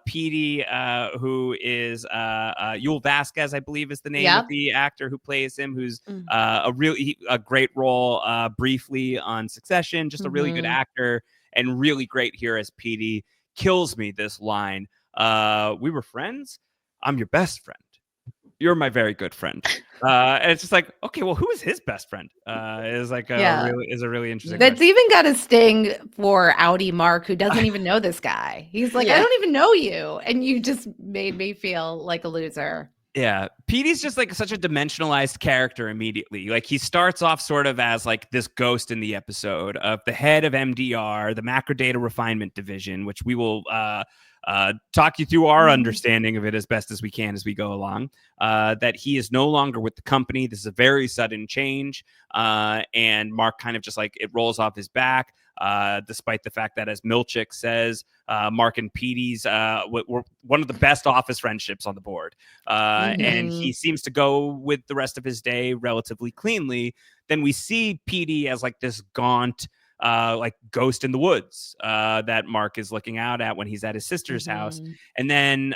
Petey, who is Yul Vasquez, I believe is the name of the actor who plays him, who's a great role briefly on Succession, just a really good actor and really great here as Petey. Kills me, this line. We were friends. I'm your best friend. You're my very good friend. And it's just like, okay, well, who is his best friend? Is like a really interesting. That's question. even got a sting for Audi Mark, who doesn't even know this guy. He's like, I don't even know you, and you just made me feel like a loser. Yeah, Petey's just like such a dimensionalized character immediately. Like, he starts off sort of as like this ghost in the episode of the head of MDR, the Macro Data Refinement Division, which we will talk you through our understanding of it as best as we can as we go along. That he is no longer with the company. This is a very sudden change. And Mark kind of just like, it rolls off his back. Despite the fact that, as Milchick says, Mark and Petey's were one of the best office friendships on the board. And he seems to go with the rest of his day relatively cleanly. Then we see Petey as like this gaunt, like ghost in the woods that Mark is looking out at when he's at his sister's house. And then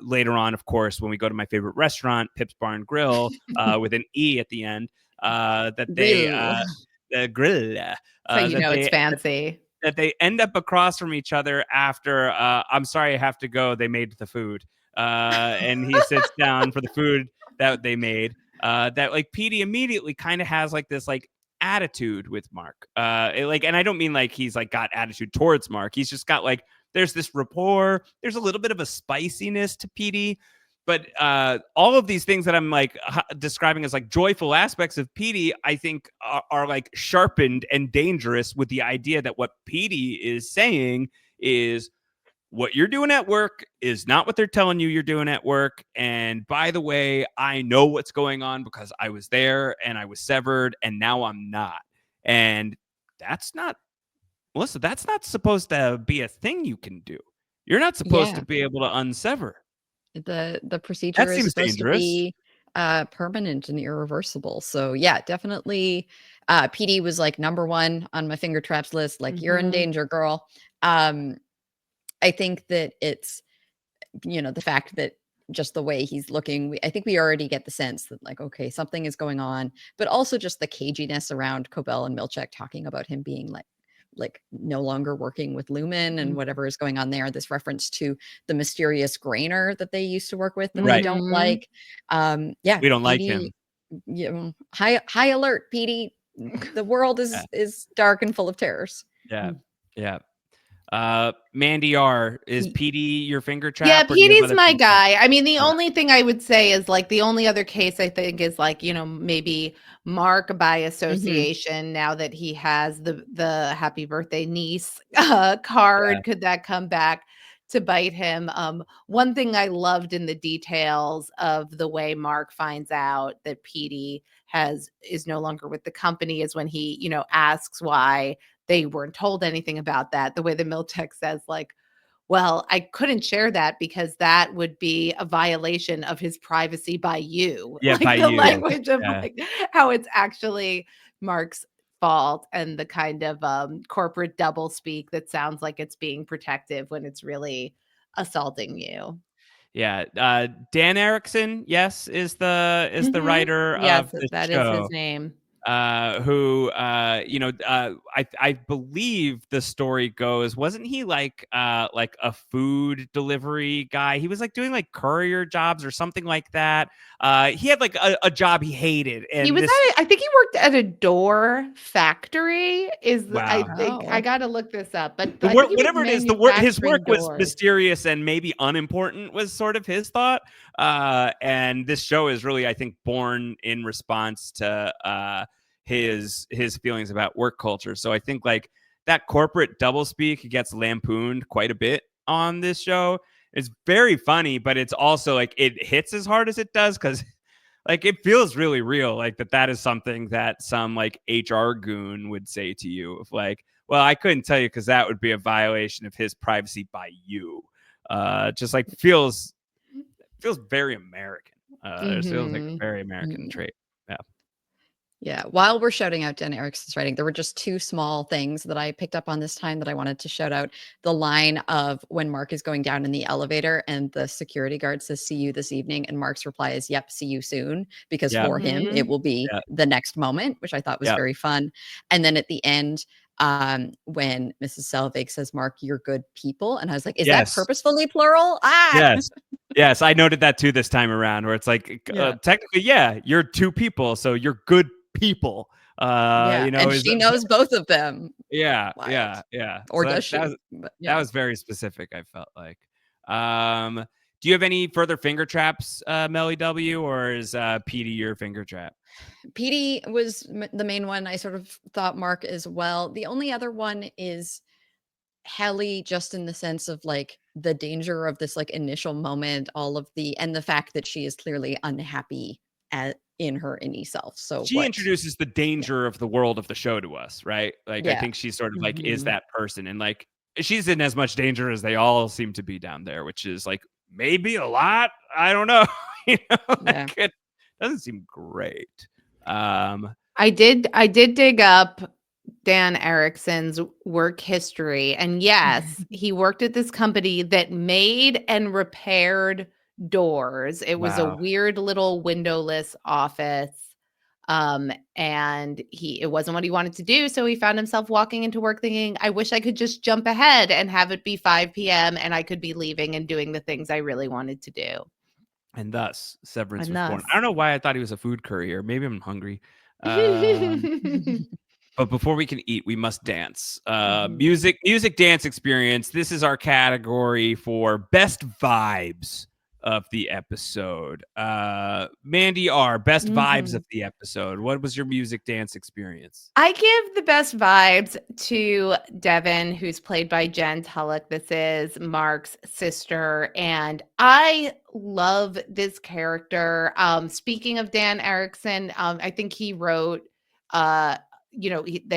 later on, of course, when we go to my favorite restaurant, Pip's Bar and Grill, with an E at the end, that they grill. So it's fancy. That they end up across from each other after, I'm sorry, I have to go. They made the food. And he sits down for the food that they made. That like Petey immediately kind of has like this like attitude with Mark. And I don't mean like he's like got attitude towards Mark. He's just got like, there's this rapport. There's a little bit of a spiciness to Petey. But all of these things that I'm like describing as like joyful aspects of Petey, I think are like sharpened and dangerous with the idea that what Petey is saying is, what you're doing at work is not what they're telling you you're doing at work. And by the way, I know what's going on because I was there and I was severed and now I'm not. And that's not, Melissa, that's not supposed to be a thing you can do. You're not supposed to be able to unsever. The procedure is supposed to be permanent and irreversible. So yeah, definitely PD was like number 1 on my finger traps list. Like, you're in danger, girl. I think that it's, the fact that just the way he's looking, I think we already get the sense that like, okay, something is going on, but also just the caginess around Cobell and Milchick talking about him being like no longer working with Lumon and whatever is going on there. This reference to the mysterious Grainer that they used to work with that they don't like. We don't like him. High alert, Petey. The world is dark and full of terrors. Yeah. Mandy R, is Petey your finger trap? Yeah, Petey's my guy. I mean, the only thing I would say is like, the only other case I think is like, maybe Mark by association, now that he has the happy birthday niece card, could that come back to bite him? One thing I loved in the details of the way Mark finds out that Petey is no longer with the company is when he, asks why they weren't told anything about that. The way the Milchick says, like, well, I couldn't share that because that would be a violation of his privacy by you. Yeah, like by the you. language of like how it's actually Mark's fault, and the kind of corporate double speak that sounds like it's being protective when it's really assaulting you. Yeah, Dan Erickson, yes, is the writer yes, of the that show. is his name. who I believe the story goes, wasn't he like a food delivery guy? He was like doing like courier jobs or something like that. He had like a job he hated, and he was I think he worked at a door factory. I think I got to look this up, but I think he was whatever it is, his work was mysterious and maybe unimportant was sort of his thought. And this show is really, I think, born in response to his feelings about work culture. So I think like that corporate doublespeak gets lampooned quite a bit on this show. It's very funny, but it's also like it hits as hard as it does because like it feels really real. Like that is something that some like HR goon would say to you of like, well, I couldn't tell you because that would be a violation of his privacy by you. Just like feels very American. It feels like a very American trait. Yeah. Yeah. While we're shouting out Dan Erickson's writing, there were just two small things that I picked up on this time that I wanted to shout out. The line of when Mark is going down in the elevator and the security guard says, "See you this evening." And Mark's reply is, "Yep, see you soon." Because for him, it will be the next moment, which I thought was very fun. And then at the end, when Mrs. Selvig says, "Mark, you're good people." And I was like, is that purposefully plural? Yes, I noted that too this time around, where it's like technically, you're two people, so you're good people. And she knows both of them. Yeah. Or so does she? That was very specific, I felt like. Do you have any further finger traps, Melly W, or is Petey your finger trap? Petey was the main one. I sort of thought Mark as well. The only other one is Helly, just in the sense of like the danger of this like initial moment, and the fact that she is clearly unhappy in her innie self. So she introduces the danger of the world of the show to us, right? Like I think she's sort of like is that person, and like she's in as much danger as they all seem to be down there, which is like maybe a lot. I don't know. It doesn't seem great. I did dig up Dan Erickson's work history, and yes, he worked at this company that made and repaired doors. It was a weird little windowless office. And it wasn't what he wanted to do. So he found himself walking into work thinking, I wish I could just jump ahead and have it be 5 p.m. and I could be leaving and doing the things I really wanted to do. And thus Severance was born. I don't know why I thought he was a food courier. Maybe I'm hungry. But before we can eat, we must dance. Music dance experience. This is our category for best vibes of the episode. Mandy R, best vibes of the episode. What was your music dance experience? I give the best vibes to Devin, who's played by Jen Tulloch. This is Mark's sister, and I love this character. Speaking of Dan Erickson, I think he wrote that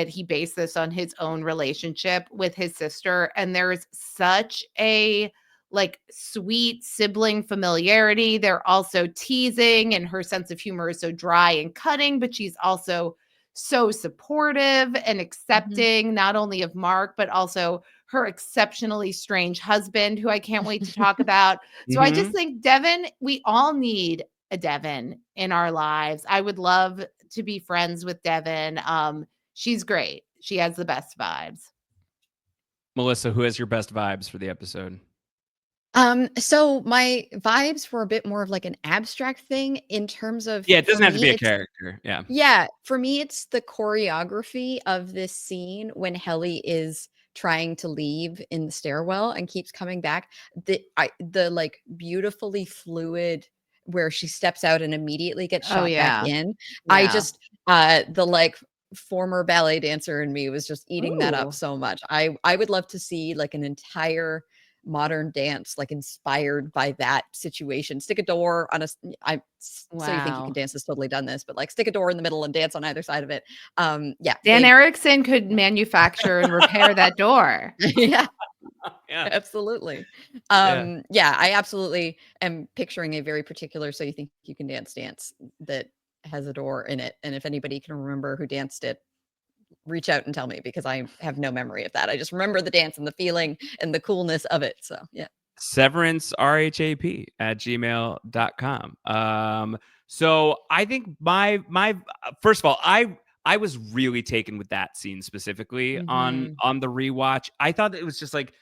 he based this on his own relationship with his sister, and there's such a like sweet sibling familiarity. They're also teasing, and her sense of humor is so dry and cutting, but she's also so supportive and accepting, not only of Mark, but also her exceptionally strange husband, who I can't wait to talk about. So I just think Devin, we all need a Devin in our lives. I would love to be friends with Devin. She's great. She has the best vibes. Melissa, who has your best vibes for the episode? So my vibes were a bit more of like an abstract thing in terms of it doesn't have to be a character. Yeah, for me it's the choreography of this scene when Helly is trying to leave in the stairwell and keeps coming back. The like beautifully fluid where she steps out and immediately gets shot back in. I just the like former ballet dancer in me was just eating that up so much. I would love to see like an entire modern dance like inspired by that situation. Stick a door on so you think you can dance has totally done this, but like stick a door in the middle and dance on either side of it. Dan Erickson could manufacture and repair that door. Absolutely. I absolutely am picturing a very particular So You Think You Can Dance that has a door in it, and if anybody can remember who danced it, reach out and tell me, because I have no memory of that. I just remember the dance and the feeling and the coolness of it. So severancerhap @gmail.com. So I think my first of all, I was really taken with that scene specifically Mhm. on the rewatch. I thought it was just like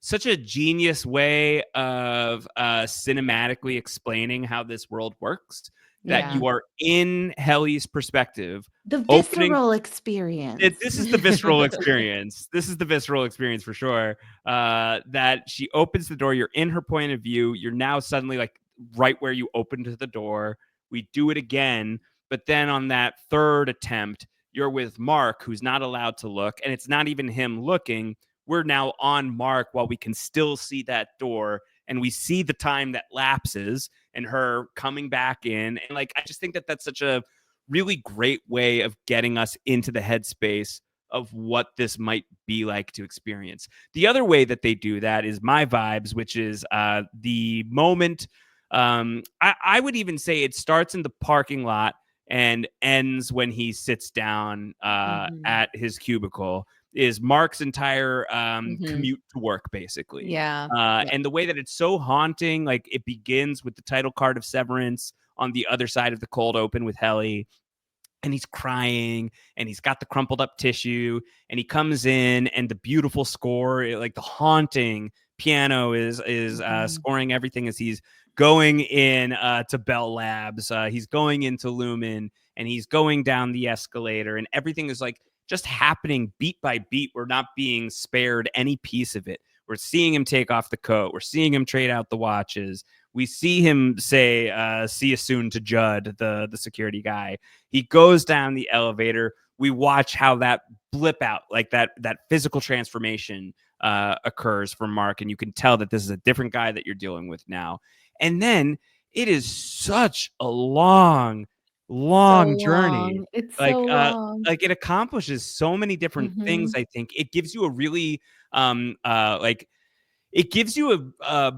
such a genius way of cinematically explaining how this world works, that Yeah. you are in Helly's perspective, The opening visceral experience. this is the visceral experience. This is the visceral experience for sure. That she opens the door, you're in her point of view, you're now suddenly like right where you opened the door. We do it again, but then on that third attempt, you're with Mark, who's not allowed to look, and it's not even him looking. We're now on Mark while we can still see that door, and we see the time that lapses and her coming back in. And like, I just think that that's such a really great way of getting us into the headspace of what this might be like to experience. The other way that they do that is my vibes, which is the moment. I would even say it starts in the parking lot and ends when he sits down Mhm. at his cubicle. Is Mark's entire Mhm. commute to work, basically. Yeah. Yeah. And the way that it's so haunting, like it begins with the title card of Severance on the other side of the cold open with Helly, and he's crying and he's got the crumpled up tissue, and he comes in and the beautiful score, like the haunting piano is Mhm. scoring everything as he's going in to Bell Labs. He's going into Lumon, and he's going down the escalator, and everything is like just happening beat by beat. We're not being spared any piece of it. We're seeing him take off the coat, we're seeing him trade out the watches, we see him say see you soon to Judd, the security guy. He goes down the elevator. We watch how that blip out, like that physical transformation occurs for Mark, and you can tell that this is a different guy that you're dealing with now. And then it is such a long, So long journey. long. It's Like so uh, long. like it accomplishes so many different things. Mhm. I think it gives you a really like it gives you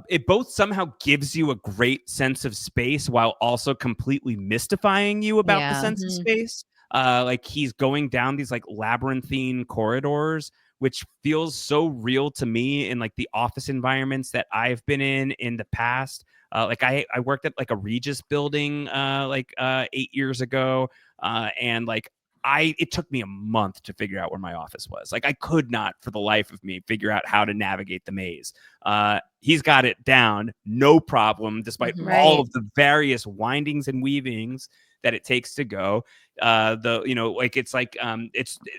it both somehow gives you a great sense of space while also completely mystifying you about the Yeah. sense of Mhm. space. Like he's going down these like labyrinthine corridors, which feels so real to me in like the office environments that I've been in the past. Like I worked at like a Regis building 8 years ago, and like it took me a month to figure out where my office was. Like I could not for the life of me figure out how to navigate the maze. He's got it down, no problem, despite Mhm. all Right. of the various windings and weavings that it takes to go. The like it's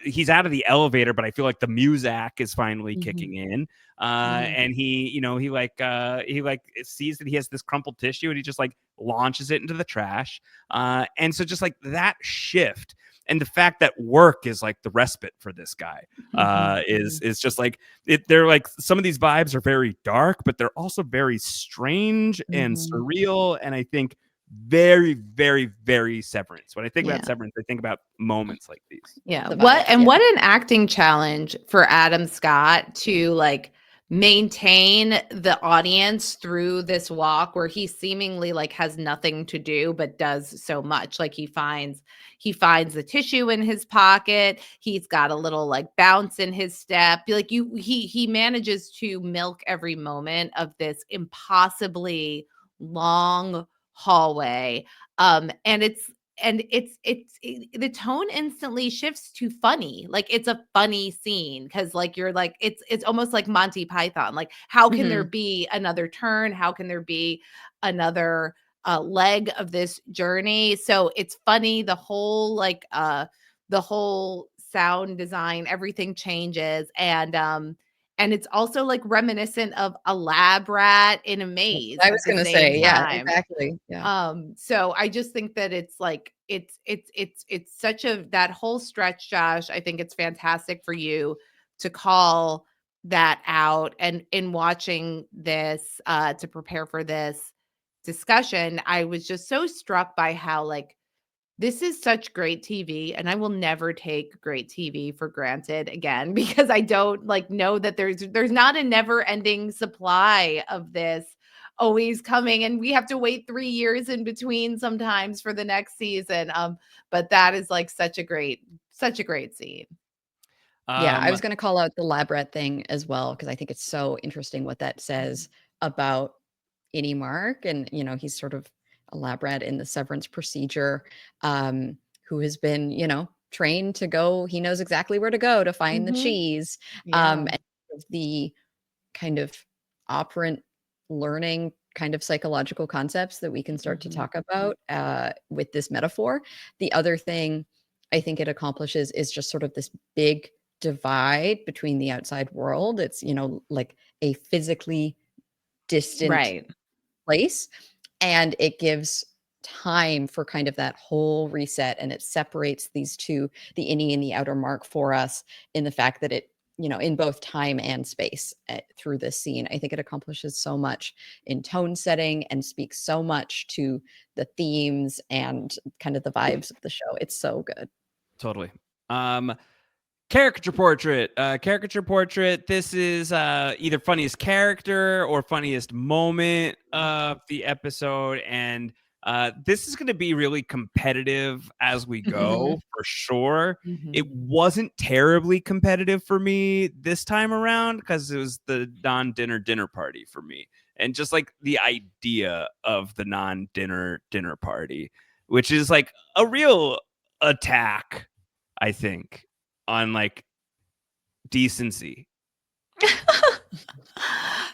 he's out of the elevator, but I feel like the muzak is finally kicking Mhm. in. Mhm. And he sees that he has this crumpled tissue, and he just like launches it into the trash. And so just like that shift, and the fact that work is like the respite for this guy Mhm. is just like they're like some of these vibes are very dark, but they're also very strange and Mhm. surreal, and I think very, very, very Severance. When I think about Yeah. Severance, I think about moments like these. Yeah. The vibes, yeah. What an acting challenge for Adam Scott to like maintain the audience through this walk where he seemingly like has nothing to do but does so much. Like he finds the tissue in his pocket. He's got a little like bounce in his step. Like he manages to milk every moment of this impossibly long hallway. The tone instantly shifts to funny. Like it's a funny scene because like you're like it's almost like Monty Python. Like how can there Mhm. be another turn? How can there be another leg of this journey? So it's funny. The whole sound design, everything changes, and it's also like reminiscent of a lab rat in a That's maze what I at was the gonna same say, yeah, time. exactly, yeah. So I just think that it's like it's such a that whole stretch, Josh. I think it's fantastic for you to call that out. And in watching this to prepare for this discussion, I was just so struck by how like this is such great TV, and I will never take great TV for granted again because I don't like know that there's not a never-ending supply of this always coming, and we have to wait 3 years in between sometimes for the next season. But that is like such a great scene. Yeah, I Um, was gonna call out the lab rat thing as well because I think it's so interesting what that says about Innie Mark, and, he's sort of a lab rat in the severance procedure, who has been, trained to go. He knows exactly where to go to find the cheese. And the kind of operant learning kind of psychological concepts that we can start to talk about with this metaphor. The other thing I think it accomplishes is just sort of this big divide between the outside world. It's, like a physically distant place, and it gives time for kind of that whole reset, and it separates these two, the innie and the outer mark, for us in the fact that it, in both time and space through this scene. I think it accomplishes so much in tone setting and speaks so much to the themes and kind of the vibes of the show. It's so good. Totally. Caricature portrait. This is either funniest character or funniest moment of the episode, and this is going to be really competitive as we go, for sure. It wasn't terribly competitive for me this time around because it was the non-dinner party for me, and just like the idea of the non-dinner party, which is like a real attack, I think, on like decency.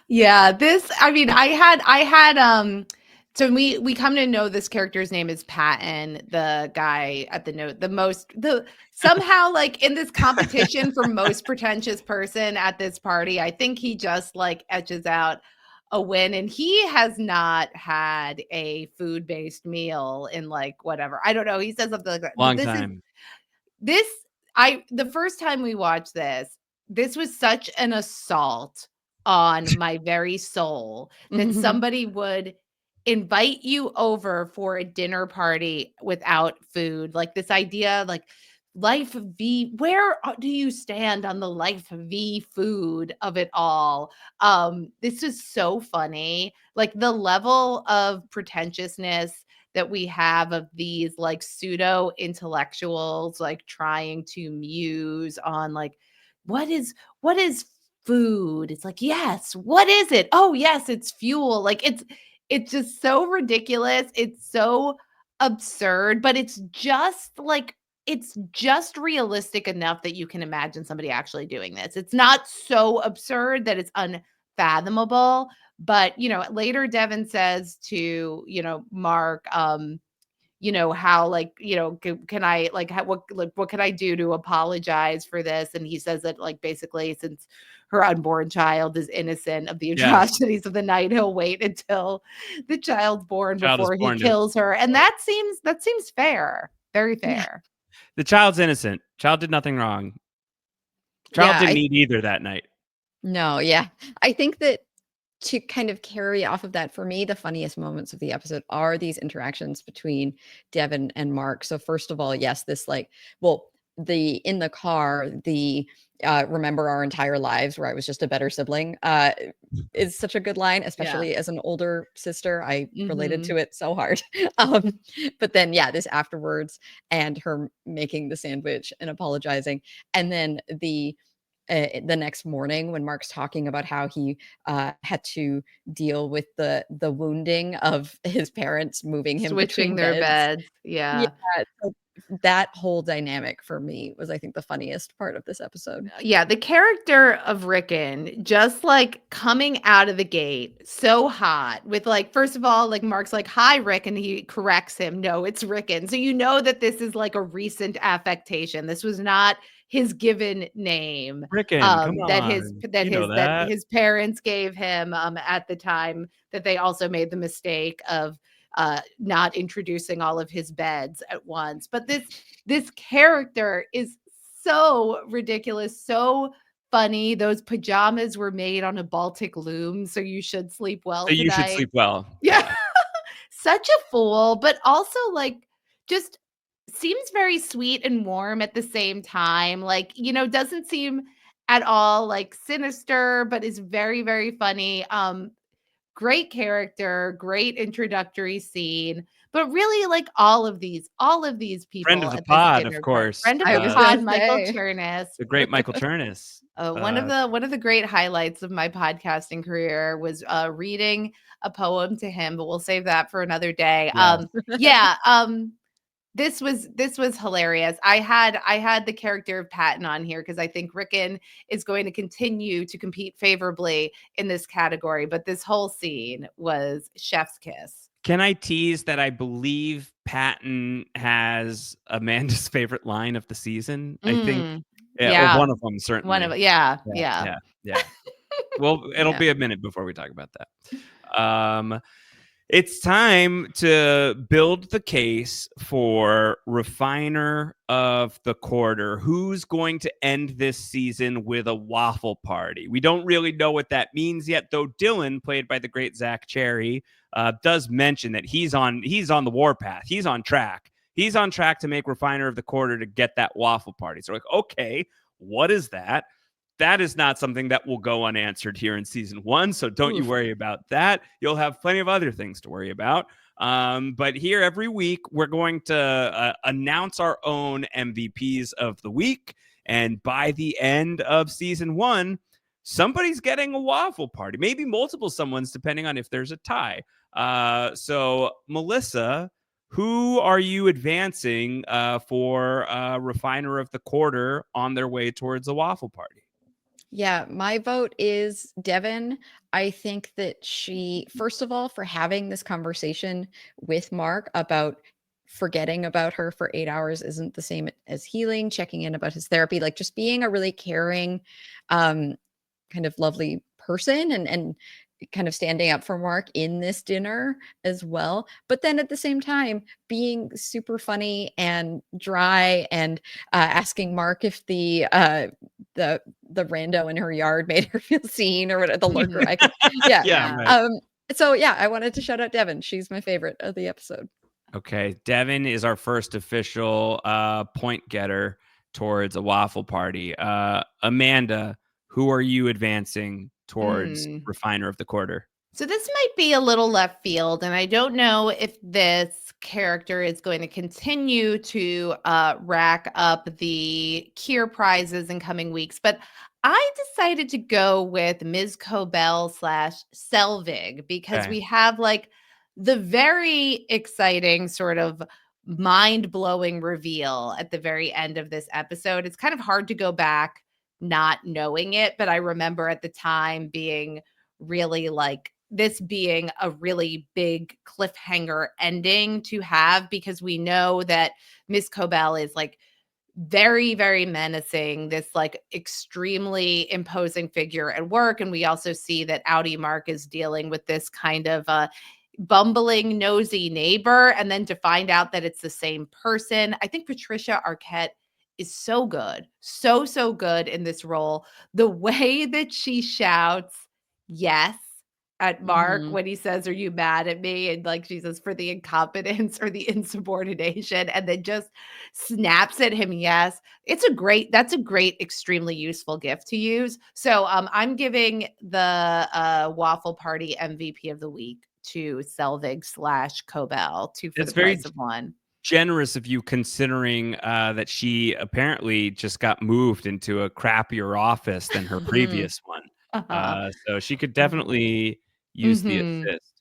Yeah, I had so we come to know this character's name is Patton, the guy at the note, somehow like in this competition for most pretentious person at this party, I think he just like etches out a win, and he has not had a food-based meal in like whatever. I don't know. He says something like that. Long time. The first time we watched this was such an assault on my very soul that somebody would invite you over for a dinner party without food. Like this idea, like life v, where do you stand on the life v food of it all? This is so funny. Like the level of pretentiousness that we have of these like pseudo intellectuals like trying to muse on like what is food? It's like, yes, what is it? Oh yes, it's fuel. Like it's just so ridiculous. It's so absurd, but it's just realistic enough that you can imagine somebody actually doing this. It's not so absurd that it's unfathomable. But later Devin says to Mark, how like can I like what can I do to apologize for this? And he says that like basically since her unborn child is innocent of the atrocities of the night, he'll wait until the child's born before he kills her. And that seems fair, very fair. The child's innocent. Child did nothing wrong. Child didn't eat either that night. No, yeah. I think that to kind of carry off of that, for me, the funniest moments of the episode are these interactions between Devin and Mark. So first of all, yes, this like, well, in the car, the remember our entire lives where I was just a better sibling is such a good line, especially as an older sister. I related to it so hard. But then, this afterwards and her making the sandwich and apologizing. And then the next morning when Mark's talking about how he had to deal with the wounding of his parents moving him switching their beds. Yeah. So that whole dynamic for me was, I think, the funniest part of this episode. Yeah, the character of Rickon just like coming out of the gate so hot with like, first of all, like Mark's like, hi, Rick, and he corrects him. No, it's Rickon. So you know that this is like a recent affectation. This was not his given name. Rickon, come on. That his parents gave him at the time that they also made the mistake of not introducing all of his beds at once. But this character is so ridiculous, so funny. Those pajamas were made on a Baltic loom, so you should sleep well tonight. You should sleep well. Yeah. Such a fool, but also like just seems very sweet and warm at the same time. Like, doesn't seem at all like sinister, but is very, very funny. Great character, great introductory scene, but really like all of these people. Friend of the pod, of course. Friend of the pod, Michael Chernus. The great Michael Chernus. One of the great highlights of my podcasting career was reading a poem to him, but we'll save that for another day. This was hilarious. I had the character of Patton on here because I think Rickon is going to continue to compete favorably in this category, but this whole scene was chef's kiss. Can I tease that I believe Patton has Amanda's favorite line of the season? I think, or one of them certainly. Yeah. Well, it'll be a minute before we talk about that. It's time to build the case for refiner of the quarter. Who's going to end this season with a waffle party? We don't really know what that means yet, though Dylan, played by the great Zach Cherry, does mention that he's on the warpath. He's on track. He's on track to make refiner of the quarter to get that waffle party. So like, okay, what is that? That is not something that will go unanswered here in season 1. So don't you worry about that. You'll have plenty of other things to worry about. But here every week, we're going to announce our own MVPs of the week. And by the end of season 1, somebody's getting a waffle party, maybe multiple someone's, depending on if there's a tie. So Melissa, who are you advancing for refiner of the quarter on their way towards a waffle party? Yeah, my vote is Devin. I think that she, first of all, for having this conversation with Mark about forgetting about her for 8 hours isn't the same as healing, checking in about his therapy, like just being a really caring, kind of lovely person and kind of standing up for Mark in this dinner as well. But then at the same time, being super funny and dry and asking Mark if the rando in her yard made her feel seen or whatever, the lurker. Right. So yeah, I wanted to shout out Devin. She's my favorite of the episode. Okay. Devin is our first official point getter towards a waffle party. Amanda, who are you advancing towards refiner of the quarter? So this might be a little left field, and I don't know if this character is going to continue to rack up the Kier prizes in coming weeks, but I decided to go with Ms. Cobell / Selvig because we have like the very exciting sort of mind-blowing reveal at the very end of this episode. It's kind of hard to go back not knowing it, but I remember at the time being really like this being a really big cliffhanger ending to have, because we know that Miss Cobell is like very, very menacing, this like extremely imposing figure at work. And we also see that Audi Mark is dealing with this kind of bumbling, nosy neighbor. And then to find out that it's the same person. I think Patricia Arquette is so good, so good in this role. The way that she shouts yes at Mark when he says, "Are you mad at me?" And like she says, for the incompetence or the insubordination, and then just snaps at him yes. That's a great, extremely useful gift to use. So I'm giving the waffle party MVP of the week to Selvig / Cobell, 2 for the price of 1. Generous of you, considering that she apparently just got moved into a crappier office than her previous one. So she could definitely use the assist.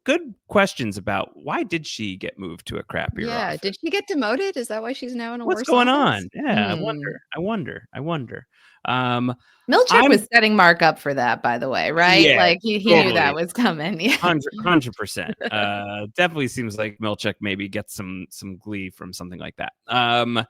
Good questions about why did she get moved to a crappier office? Did she get demoted? Is that why she's now in a What's worse going office? on? Yeah, I wonder. Milchick was setting Mark up for that, by the way, right? Yeah, like he totally. knew that was coming. Yeah, 100%. Definitely seems like Milchick maybe gets some glee from something like that. I'm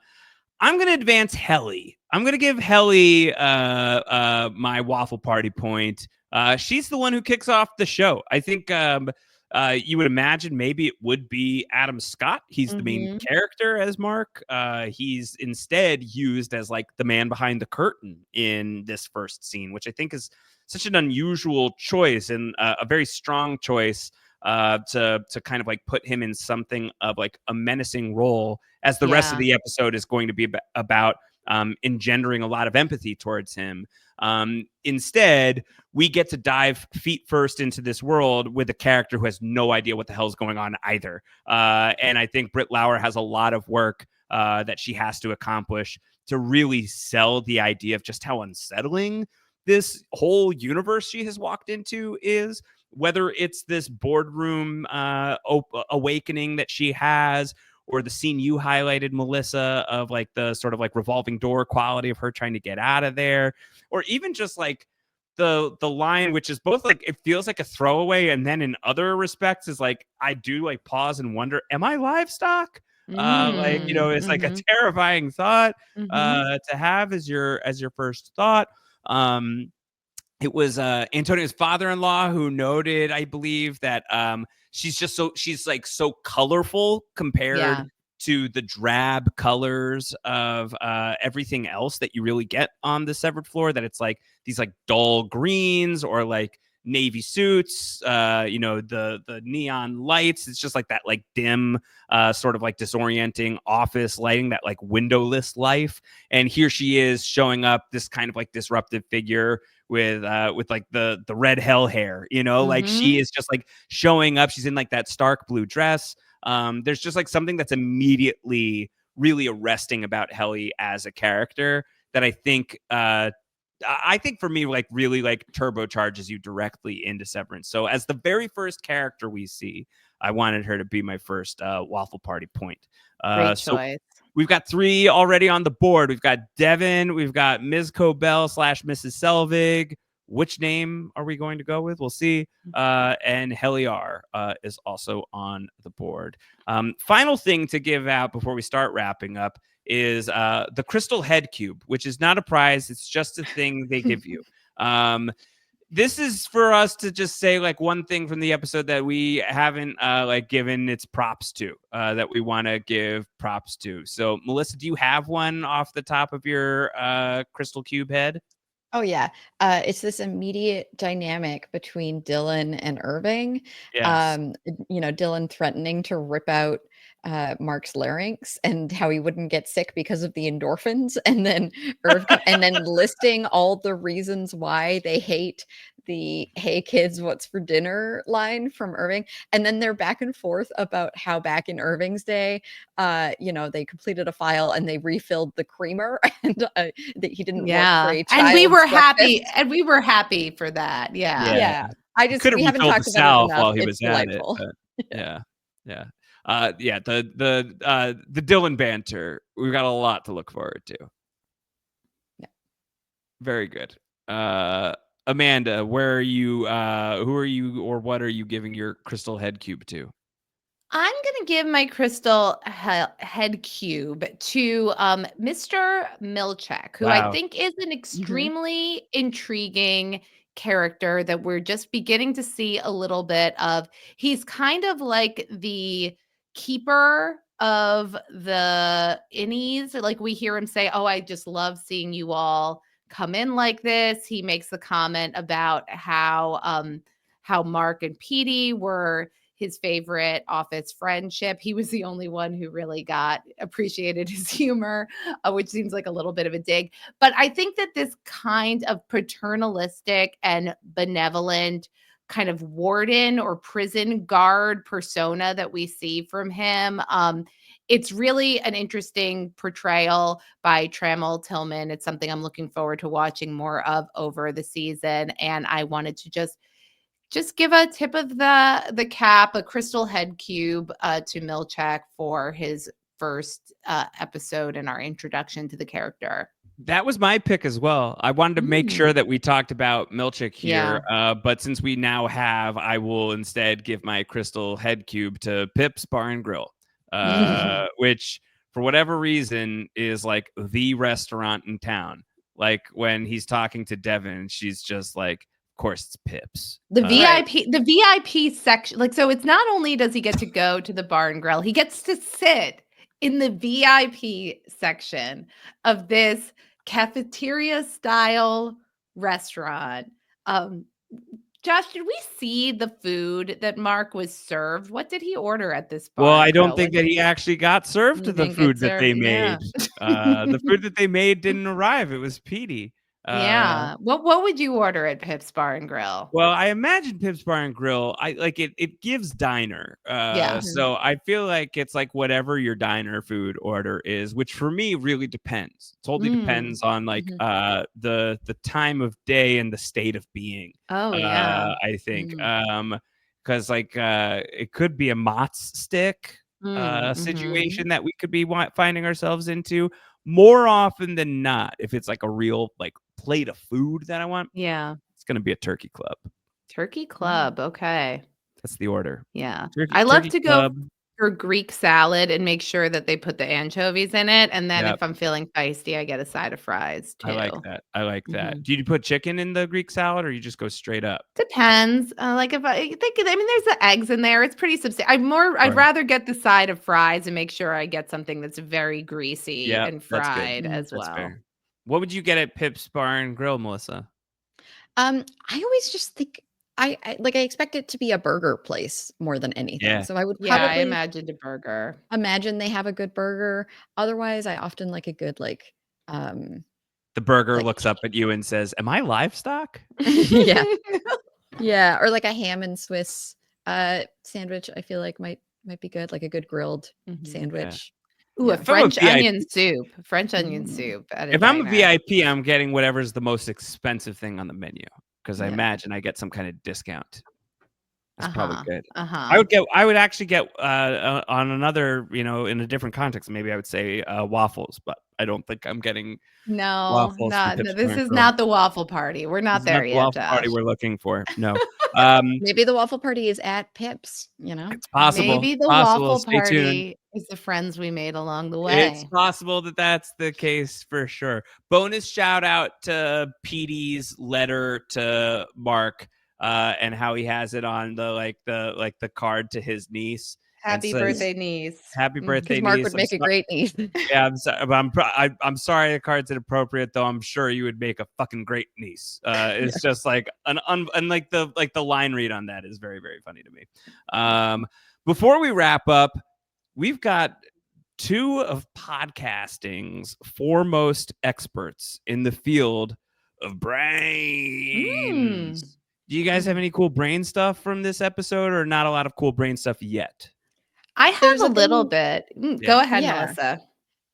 going to advance Helly. I'm going to give Helly my waffle party point. She's the one who kicks off the show. I think you would imagine maybe it would be Adam Scott. He's the main character as Mark. He's instead used as like the man behind the curtain in this first scene, which I think is such an unusual choice and a very strong choice to kind of like put him in something of like a menacing role, as the rest of the episode is going to be about engendering a lot of empathy towards him. Instead, we get to dive feet first into this world with a character who has no idea what the hell is going on either. And I think Britt Lauer has a lot of work that she has to accomplish to really sell the idea of just how unsettling this whole universe she has walked into is, whether it's this boardroom awakening that she has, or the scene you highlighted, Melissa, of like the sort of like revolving door quality of her trying to get out of there, or even just like the line, which is both like it feels like a throwaway, and then in other respects is like I do like pause and wonder, am I livestock? Like, you know, it's like a terrifying thought to have as your first thought. It was Antonio's father-in-law who noted, I believe, that she's like so colorful compared to the drab colors of everything else that you really get on the Severed floor, that it's like these like dull greens or like navy suits, you know, the neon lights. It's just like that like dim sort of like disorienting office lighting, that like windowless life. And here she is showing up, this kind of like disruptive figure with like the red hell hair, you know, like she is just like showing up. She's in like that stark blue dress. There's just like something that's immediately really arresting about Helly as a character that I think for me, like really like turbocharges you directly into Severance. So as the very first character we see, I wanted her to be my first Waffle Party point. Great choice. We've got 3 already on the board. We've got Devin, we've got Ms. Cobell / Mrs. Selvig. Which name are we going to go with? We'll see. And Heliar is also on the board. Final thing to give out before we start wrapping up is the Crystal Head Cube, which is not a prize. It's just a thing they give you. This is for us to just say like one thing from the episode that we haven't like given its props to, that we want to give props to. So Melissa, do you have one off the top of your Crystal Cube head? Oh yeah. It's this immediate dynamic between Dylan and Irving. Yes. You know, Dylan threatening to rip out Mark's larynx and how he wouldn't get sick because of the endorphins, and then and then listing all the reasons why they hate the "Hey kids, what's for dinner" line from Irving. And then they're back and forth about how back in Irving's day, you know, they completed a file and they refilled the creamer, and that he didn't work for a and we were breakfast. happy for that. Yeah. I just, we haven't talked about it enough. While he was delightful. Yeah. The Dylan banter, we've got a lot to look forward to. Yeah. Very good. Amanda, where are you? Who are you, or what are you giving your Crystal Head Cube to? I'm going to give my Crystal Head Cube to Mr. Milchek, who I think is an extremely intriguing character that we're just beginning to see a little bit of. He's kind of like the keeper of the innies. Like we hear him say, "Oh, I just love seeing you all come in like this." He makes the comment about how Mark and Petey were his favorite office friendship. He was the only one who really appreciated his humor, which seems like a little bit of a dig. But I think that this kind of paternalistic and benevolent kind of warden or prison guard persona that we see from him, it's really an interesting portrayal by Trammell Tillman. It's something I'm looking forward to watching more of over the season. And I wanted to just give a tip of the cap, a Crystal Head Cube to Milchek for his first episode and our introduction to the character. That was my pick as well. I wanted to make sure that we talked about Milchek here, but since we now have, I will instead give my Crystal Head Cube to Pip's Bar and Grill, which for whatever reason is like the restaurant in town. Like when he's talking to Devin, she's just like, of course it's Pips. The VIP section. Like, so it's not only does he get to go to the Bar and Grill, he gets to sit in the VIP section of this cafeteria style restaurant. Josh, did we see the food that Mark was served? What did he order at this bar? Well, I don't think that he actually got served the food that they made. The food that they made didn't arrive. It was Petey. Yeah. What would you order at Pip's Bar and Grill? Well, I imagine Pip's Bar and Grill, I like it. It gives diner. Yeah. So I feel like it's like whatever your diner food order is, which for me really depends. It totally depends on like the time of day and the state of being. Oh, yeah. I think because like it could be a Mott's stick situation that we could be finding ourselves into more often than not. If it's like a real like plate of food that I want, Yeah. it's going to be a turkey club. Turkey club. Okay. That's the order. Yeah. Turkey, I love turkey to go club. for Greek salad and make sure that they put the anchovies in it. And then Yep. if I'm feeling feisty, I get a side of fries too. I like that. I like that. Do you put chicken in the Greek salad or you just go straight up? Depends. Like if I think, I mean, there's the eggs in there. It's pretty substantial. I'd rather get the side of fries and make sure I get something that's very greasy and That's good. fried as That's well. fair. What would you get at Pip's Bar and Grill, Melissa? I always just think I expect it to be a burger place more than anything. Yeah. So I would Yeah, I probably imagined a burger. imagine they have a good burger. Otherwise, I often like a good The burger looks up at you and says, "Am I livestock?" yeah. Yeah, or like a ham and Swiss sandwich I feel like might be good, like a good grilled sandwich. Ooh, a If I'm a French VIP onion soup. French onion soup at a If I'm a diner. VIP, I'm getting whatever's the most expensive thing on the menu because I Yeah. imagine I get some kind of discount. That's probably good. Uh-huh. I would actually get on another, in a different context. Maybe I would say waffles, but I don't think I'm getting No, waffles from not Pip's no, Bar this and is Grill. not the waffle party. We're This not is there not the yet, waffle party Josh. we're looking for. No. Maybe the waffle party is at Pip's, It's possible. Maybe the Possible. waffle Stay tuned. party is the friends we made along the It's way. possible that that's the case for sure. Bonus shout out to Petey's letter to Mark and how he has it on the card to his niece. Happy birthday, niece. Happy birthday, because Mark niece. would make a great niece. Yeah, I'm sorry, but I'm sorry the card's inappropriate, though. I'm sure you would make a fucking great niece. It's just like and like the line read on that is very, very funny to me. Before we wrap up, we've got two of podcasting's foremost experts in the field of brains. Do you guys have any cool brain stuff from this episode, or not a lot of cool brain stuff yet? I have There's a a little thing- bit. Go ahead, Yeah. Melissa.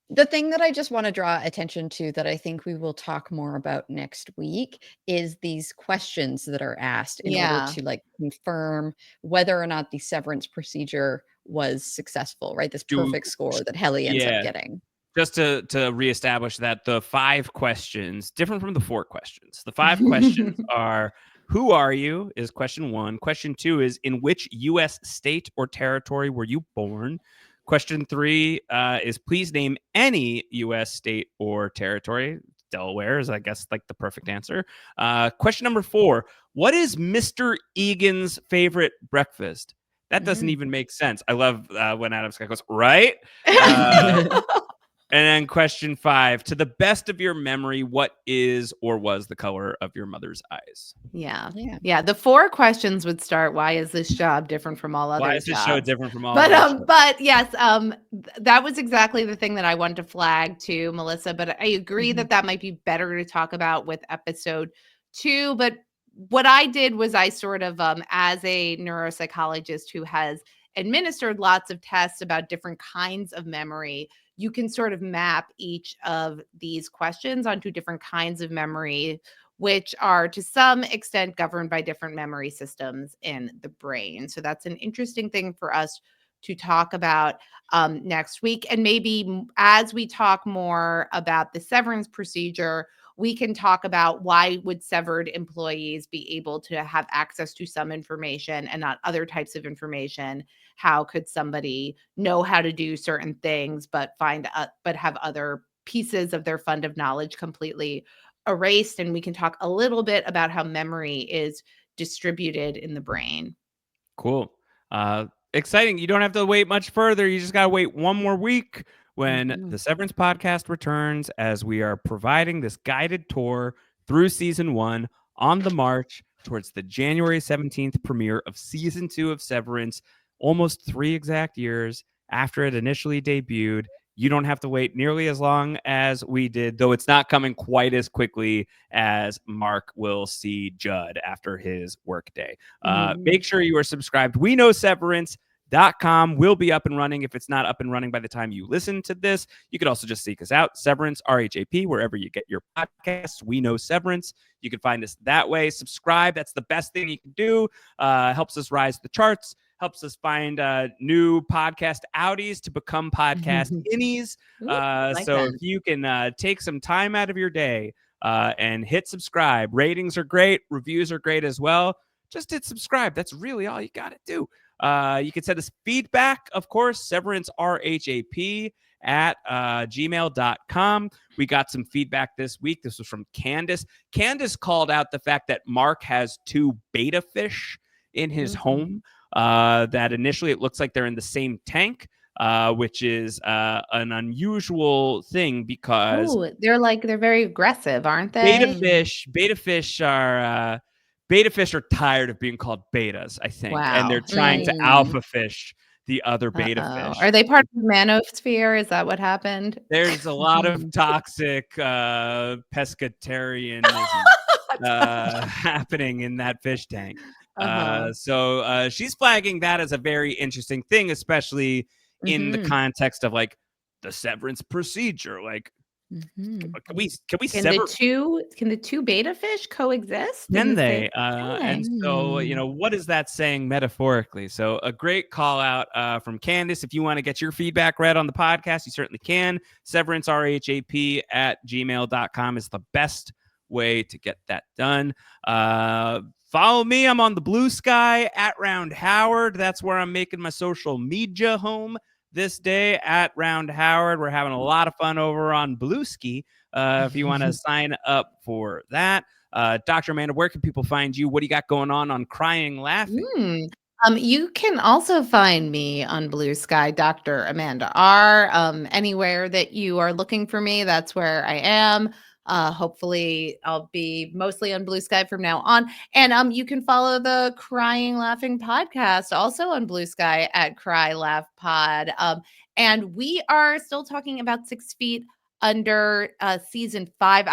The thing that I just want to draw attention to that I think we will talk more about next week is these questions that are asked in order to confirm whether or not the severance procedure was successful, right? This perfect score that Helly ends up getting. Just to reestablish that the 5 questions, different from the 4 questions. The 5 questions are: who are you? Is question 1. Question 2 is: in which U.S. state or territory were you born? Question 3 is: please name any U.S. state or territory. Delaware is, I guess, like the perfect answer. Question number 4: what is Mr. Egan's favorite breakfast? That doesn't even make sense. I love when Adam Scott goes, right? And then question 5: to the best of your memory, what is or was the color of your mother's eyes? Yeah. The 4 questions would start: why is this job different from all other jobs? Why is this show different from all other shows? But yes, that was exactly the thing that I wanted to flag to Melissa. But I agree that might be better to talk about with episode 2. But what I did was I sort of, as a neuropsychologist who has administered lots of tests about different kinds of memory, you can sort of map each of these questions onto different kinds of memory, which are to some extent governed by different memory systems in the brain. So that's an interesting thing for us to talk about next week. And maybe as we talk more about the severance procedure, we can talk about why would severed employees be able to have access to some information and not other types of information. How could somebody know how to do certain things but have other pieces of their fund of knowledge completely erased? And we can talk a little bit about how memory is distributed in the brain. Cool. Exciting. You don't have to wait much further. You just got to wait one more week when the Severance podcast returns, as we are providing this guided tour through season 1 on the march towards the January 17th premiere of season 2 of Severance, almost 3 exact years after it initially debuted. you don't have to wait nearly as long as we did, though it's not coming quite as quickly as Mark will see Judd after his workday. Make sure you are subscribed. We Know Severance.com will be up and running. If it's not up and running by the time you listen to this, you could also just seek us out, Severance, RHAP, wherever you get your podcasts. We Know Severance. You can find us that way. Subscribe. That's the best thing you can do. Helps us rise the charts. Helps us find new podcast outies to become podcast innies. If you can take some time out of your day and hit subscribe. Ratings are great. Reviews are great as well. Just hit subscribe. That's really all you got to do. You can send us feedback, of course, severancerhap at gmail.com. We got some feedback this week. This was from Candace. Candace called out the fact that Mark has 2 beta fish in his home. That initially it looks like they're in the same tank, which is an unusual thing because they're very aggressive, aren't they? Beta fish are tired of being called betas, I think, and they're trying to alpha fish the other beta fish. Are they part of the manosphere? Is that what happened? There's a lot of toxic pescatarianism happening in that fish tank. So she's flagging that as a very interesting thing, especially in the context of like the severance procedure. Like, can we sever? Can the 2 beta fish coexist? Can they? And so, what is that saying metaphorically? So a great call out from Candace. If you want to get your feedback read on the podcast, you certainly can. Severancerhap at gmail.com is the best way to get that done. Follow me. I'm on the Blue Sky at Round Howard. That's where I'm making my social media home this day, at Round Howard. We're having a lot of fun over on Blue Ski. If you want to sign up for that. Dr. Amanda, where can people find you? What do you got going on Crying Laughing? You can also find me on Blue Sky, Dr. Amanda R. Anywhere that you are looking for me, that's where I am. Hopefully I'll be mostly on Blue Sky from now on. And you can follow the Crying Laughing podcast also on Blue Sky at Cry Laugh Pod. And we are still talking about 6 Feet Under season 5.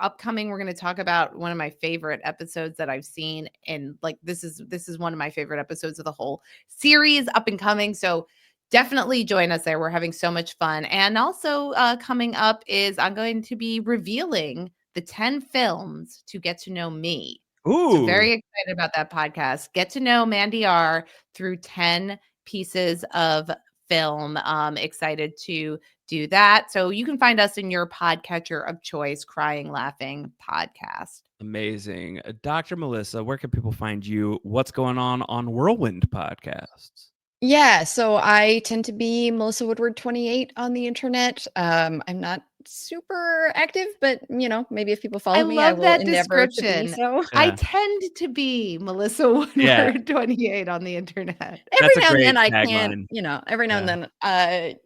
Upcoming, we're going to talk about one of my favorite episodes that I've seen. And like, this is one of my favorite episodes of the whole series, up and coming. So definitely join us there. We're having so much fun. And also coming up is I'm going to be revealing the 10 films to get to know me. Ooh. So very excited about that podcast. Get to know Mandy R through 10 pieces of film. Excited to do that. So you can find us in your podcatcher of choice, Crying Laughing Podcast. Amazing. Dr. Melissa, where can people find you? What's going on Whirlwind Podcasts? Yeah, so I tend to be Melissa Woodward 28 on the internet. I'm not super active, but maybe if people follow me, I will endeavor to be so. I tend to be Melissa Woodward 28 on the internet. Every now and then I can, every now and then,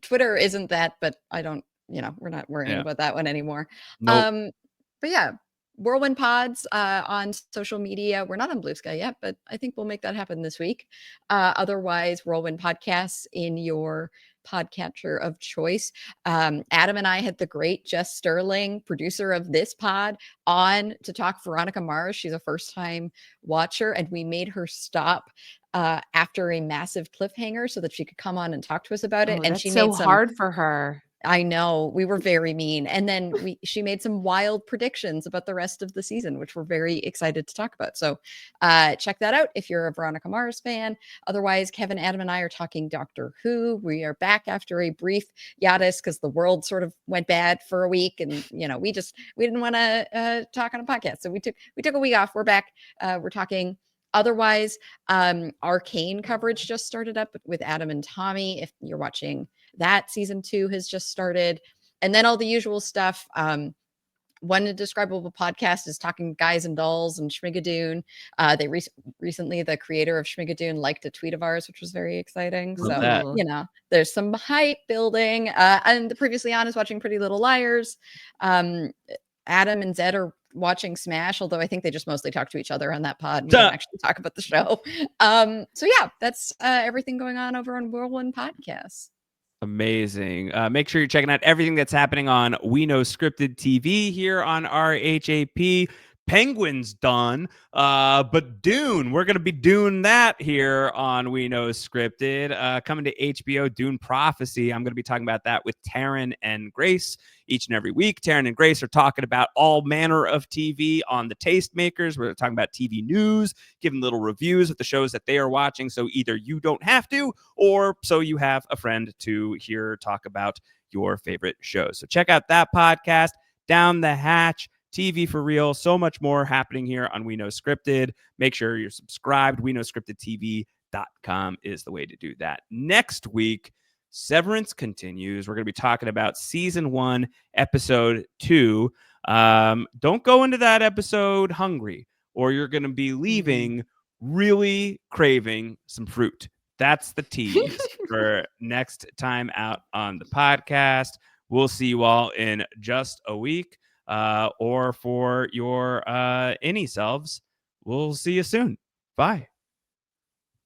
Twitter isn't that, but I don't, we're not worrying about that one anymore. Nope. But yeah. Whirlwind Pods on social media. We're not on Blue Sky yet, but I think we'll make that happen this week. Otherwise, Whirlwind Podcasts in your podcatcher of choice. Adam and I had the great Jess Sterling, producer of this pod, on to talk Veronica Mars. She's a first-time watcher, and we made her stop after a massive cliffhanger so that she could come on and talk to us about it. And she made hard for her. I know, we were very mean. And then she made some wild predictions about the rest of the season, which we're very excited to talk about. So check that out if you're a Veronica Mars fan. Otherwise, Kevin, Adam, and I are talking Doctor Who. We are back after a brief hiatus because the world sort of went bad for a week. And, we didn't want to talk on a podcast. So we took a week off. We're back. We're talking. Otherwise, Arcane coverage just started up with Adam and Tommy. If you're watching that, season 2 has just started. And then all the usual stuff. One Indescribable podcast is talking Guys and Dolls and Schmigadoon. They recently, the creator of Schmigadoon liked a tweet of ours, which was very exciting. So, there's some hype building. And the previously on is watching Pretty Little Liars. Adam and Zed are watching Smash, although I think they just mostly talk to each other on that pod and don't actually talk about the show. So yeah, that's everything going on over on Whirlwind Podcasts. Amazing. Make sure you're checking out everything that's happening on We Know Scripted TV here on RHAP. Penguin's done, but Dune, we're going to be doing that here on We Know Scripted. Coming to HBO, Dune Prophecy. I'm going to be talking about that with Taryn and Grace each and every week. Taryn and Grace are talking about all manner of TV on the Tastemakers. We're talking about TV news, giving little reviews of the shows that they are watching, so either you don't have to, or so you have a friend to hear talk about your favorite shows. So check out that podcast, Down the Hatch, TV for Real, so much more happening here on We Know Scripted. Make sure you're subscribed. WeKnowScriptedTV.com is the way to do that. Next week, Severance continues. We're going to be talking about season 1, episode 2. Don't go into that episode hungry, or you're going to be leaving really craving some fruit. That's the tease for next time out on the podcast. We'll see you all in just a week. Or for your any selves, we'll see you soon. Bye.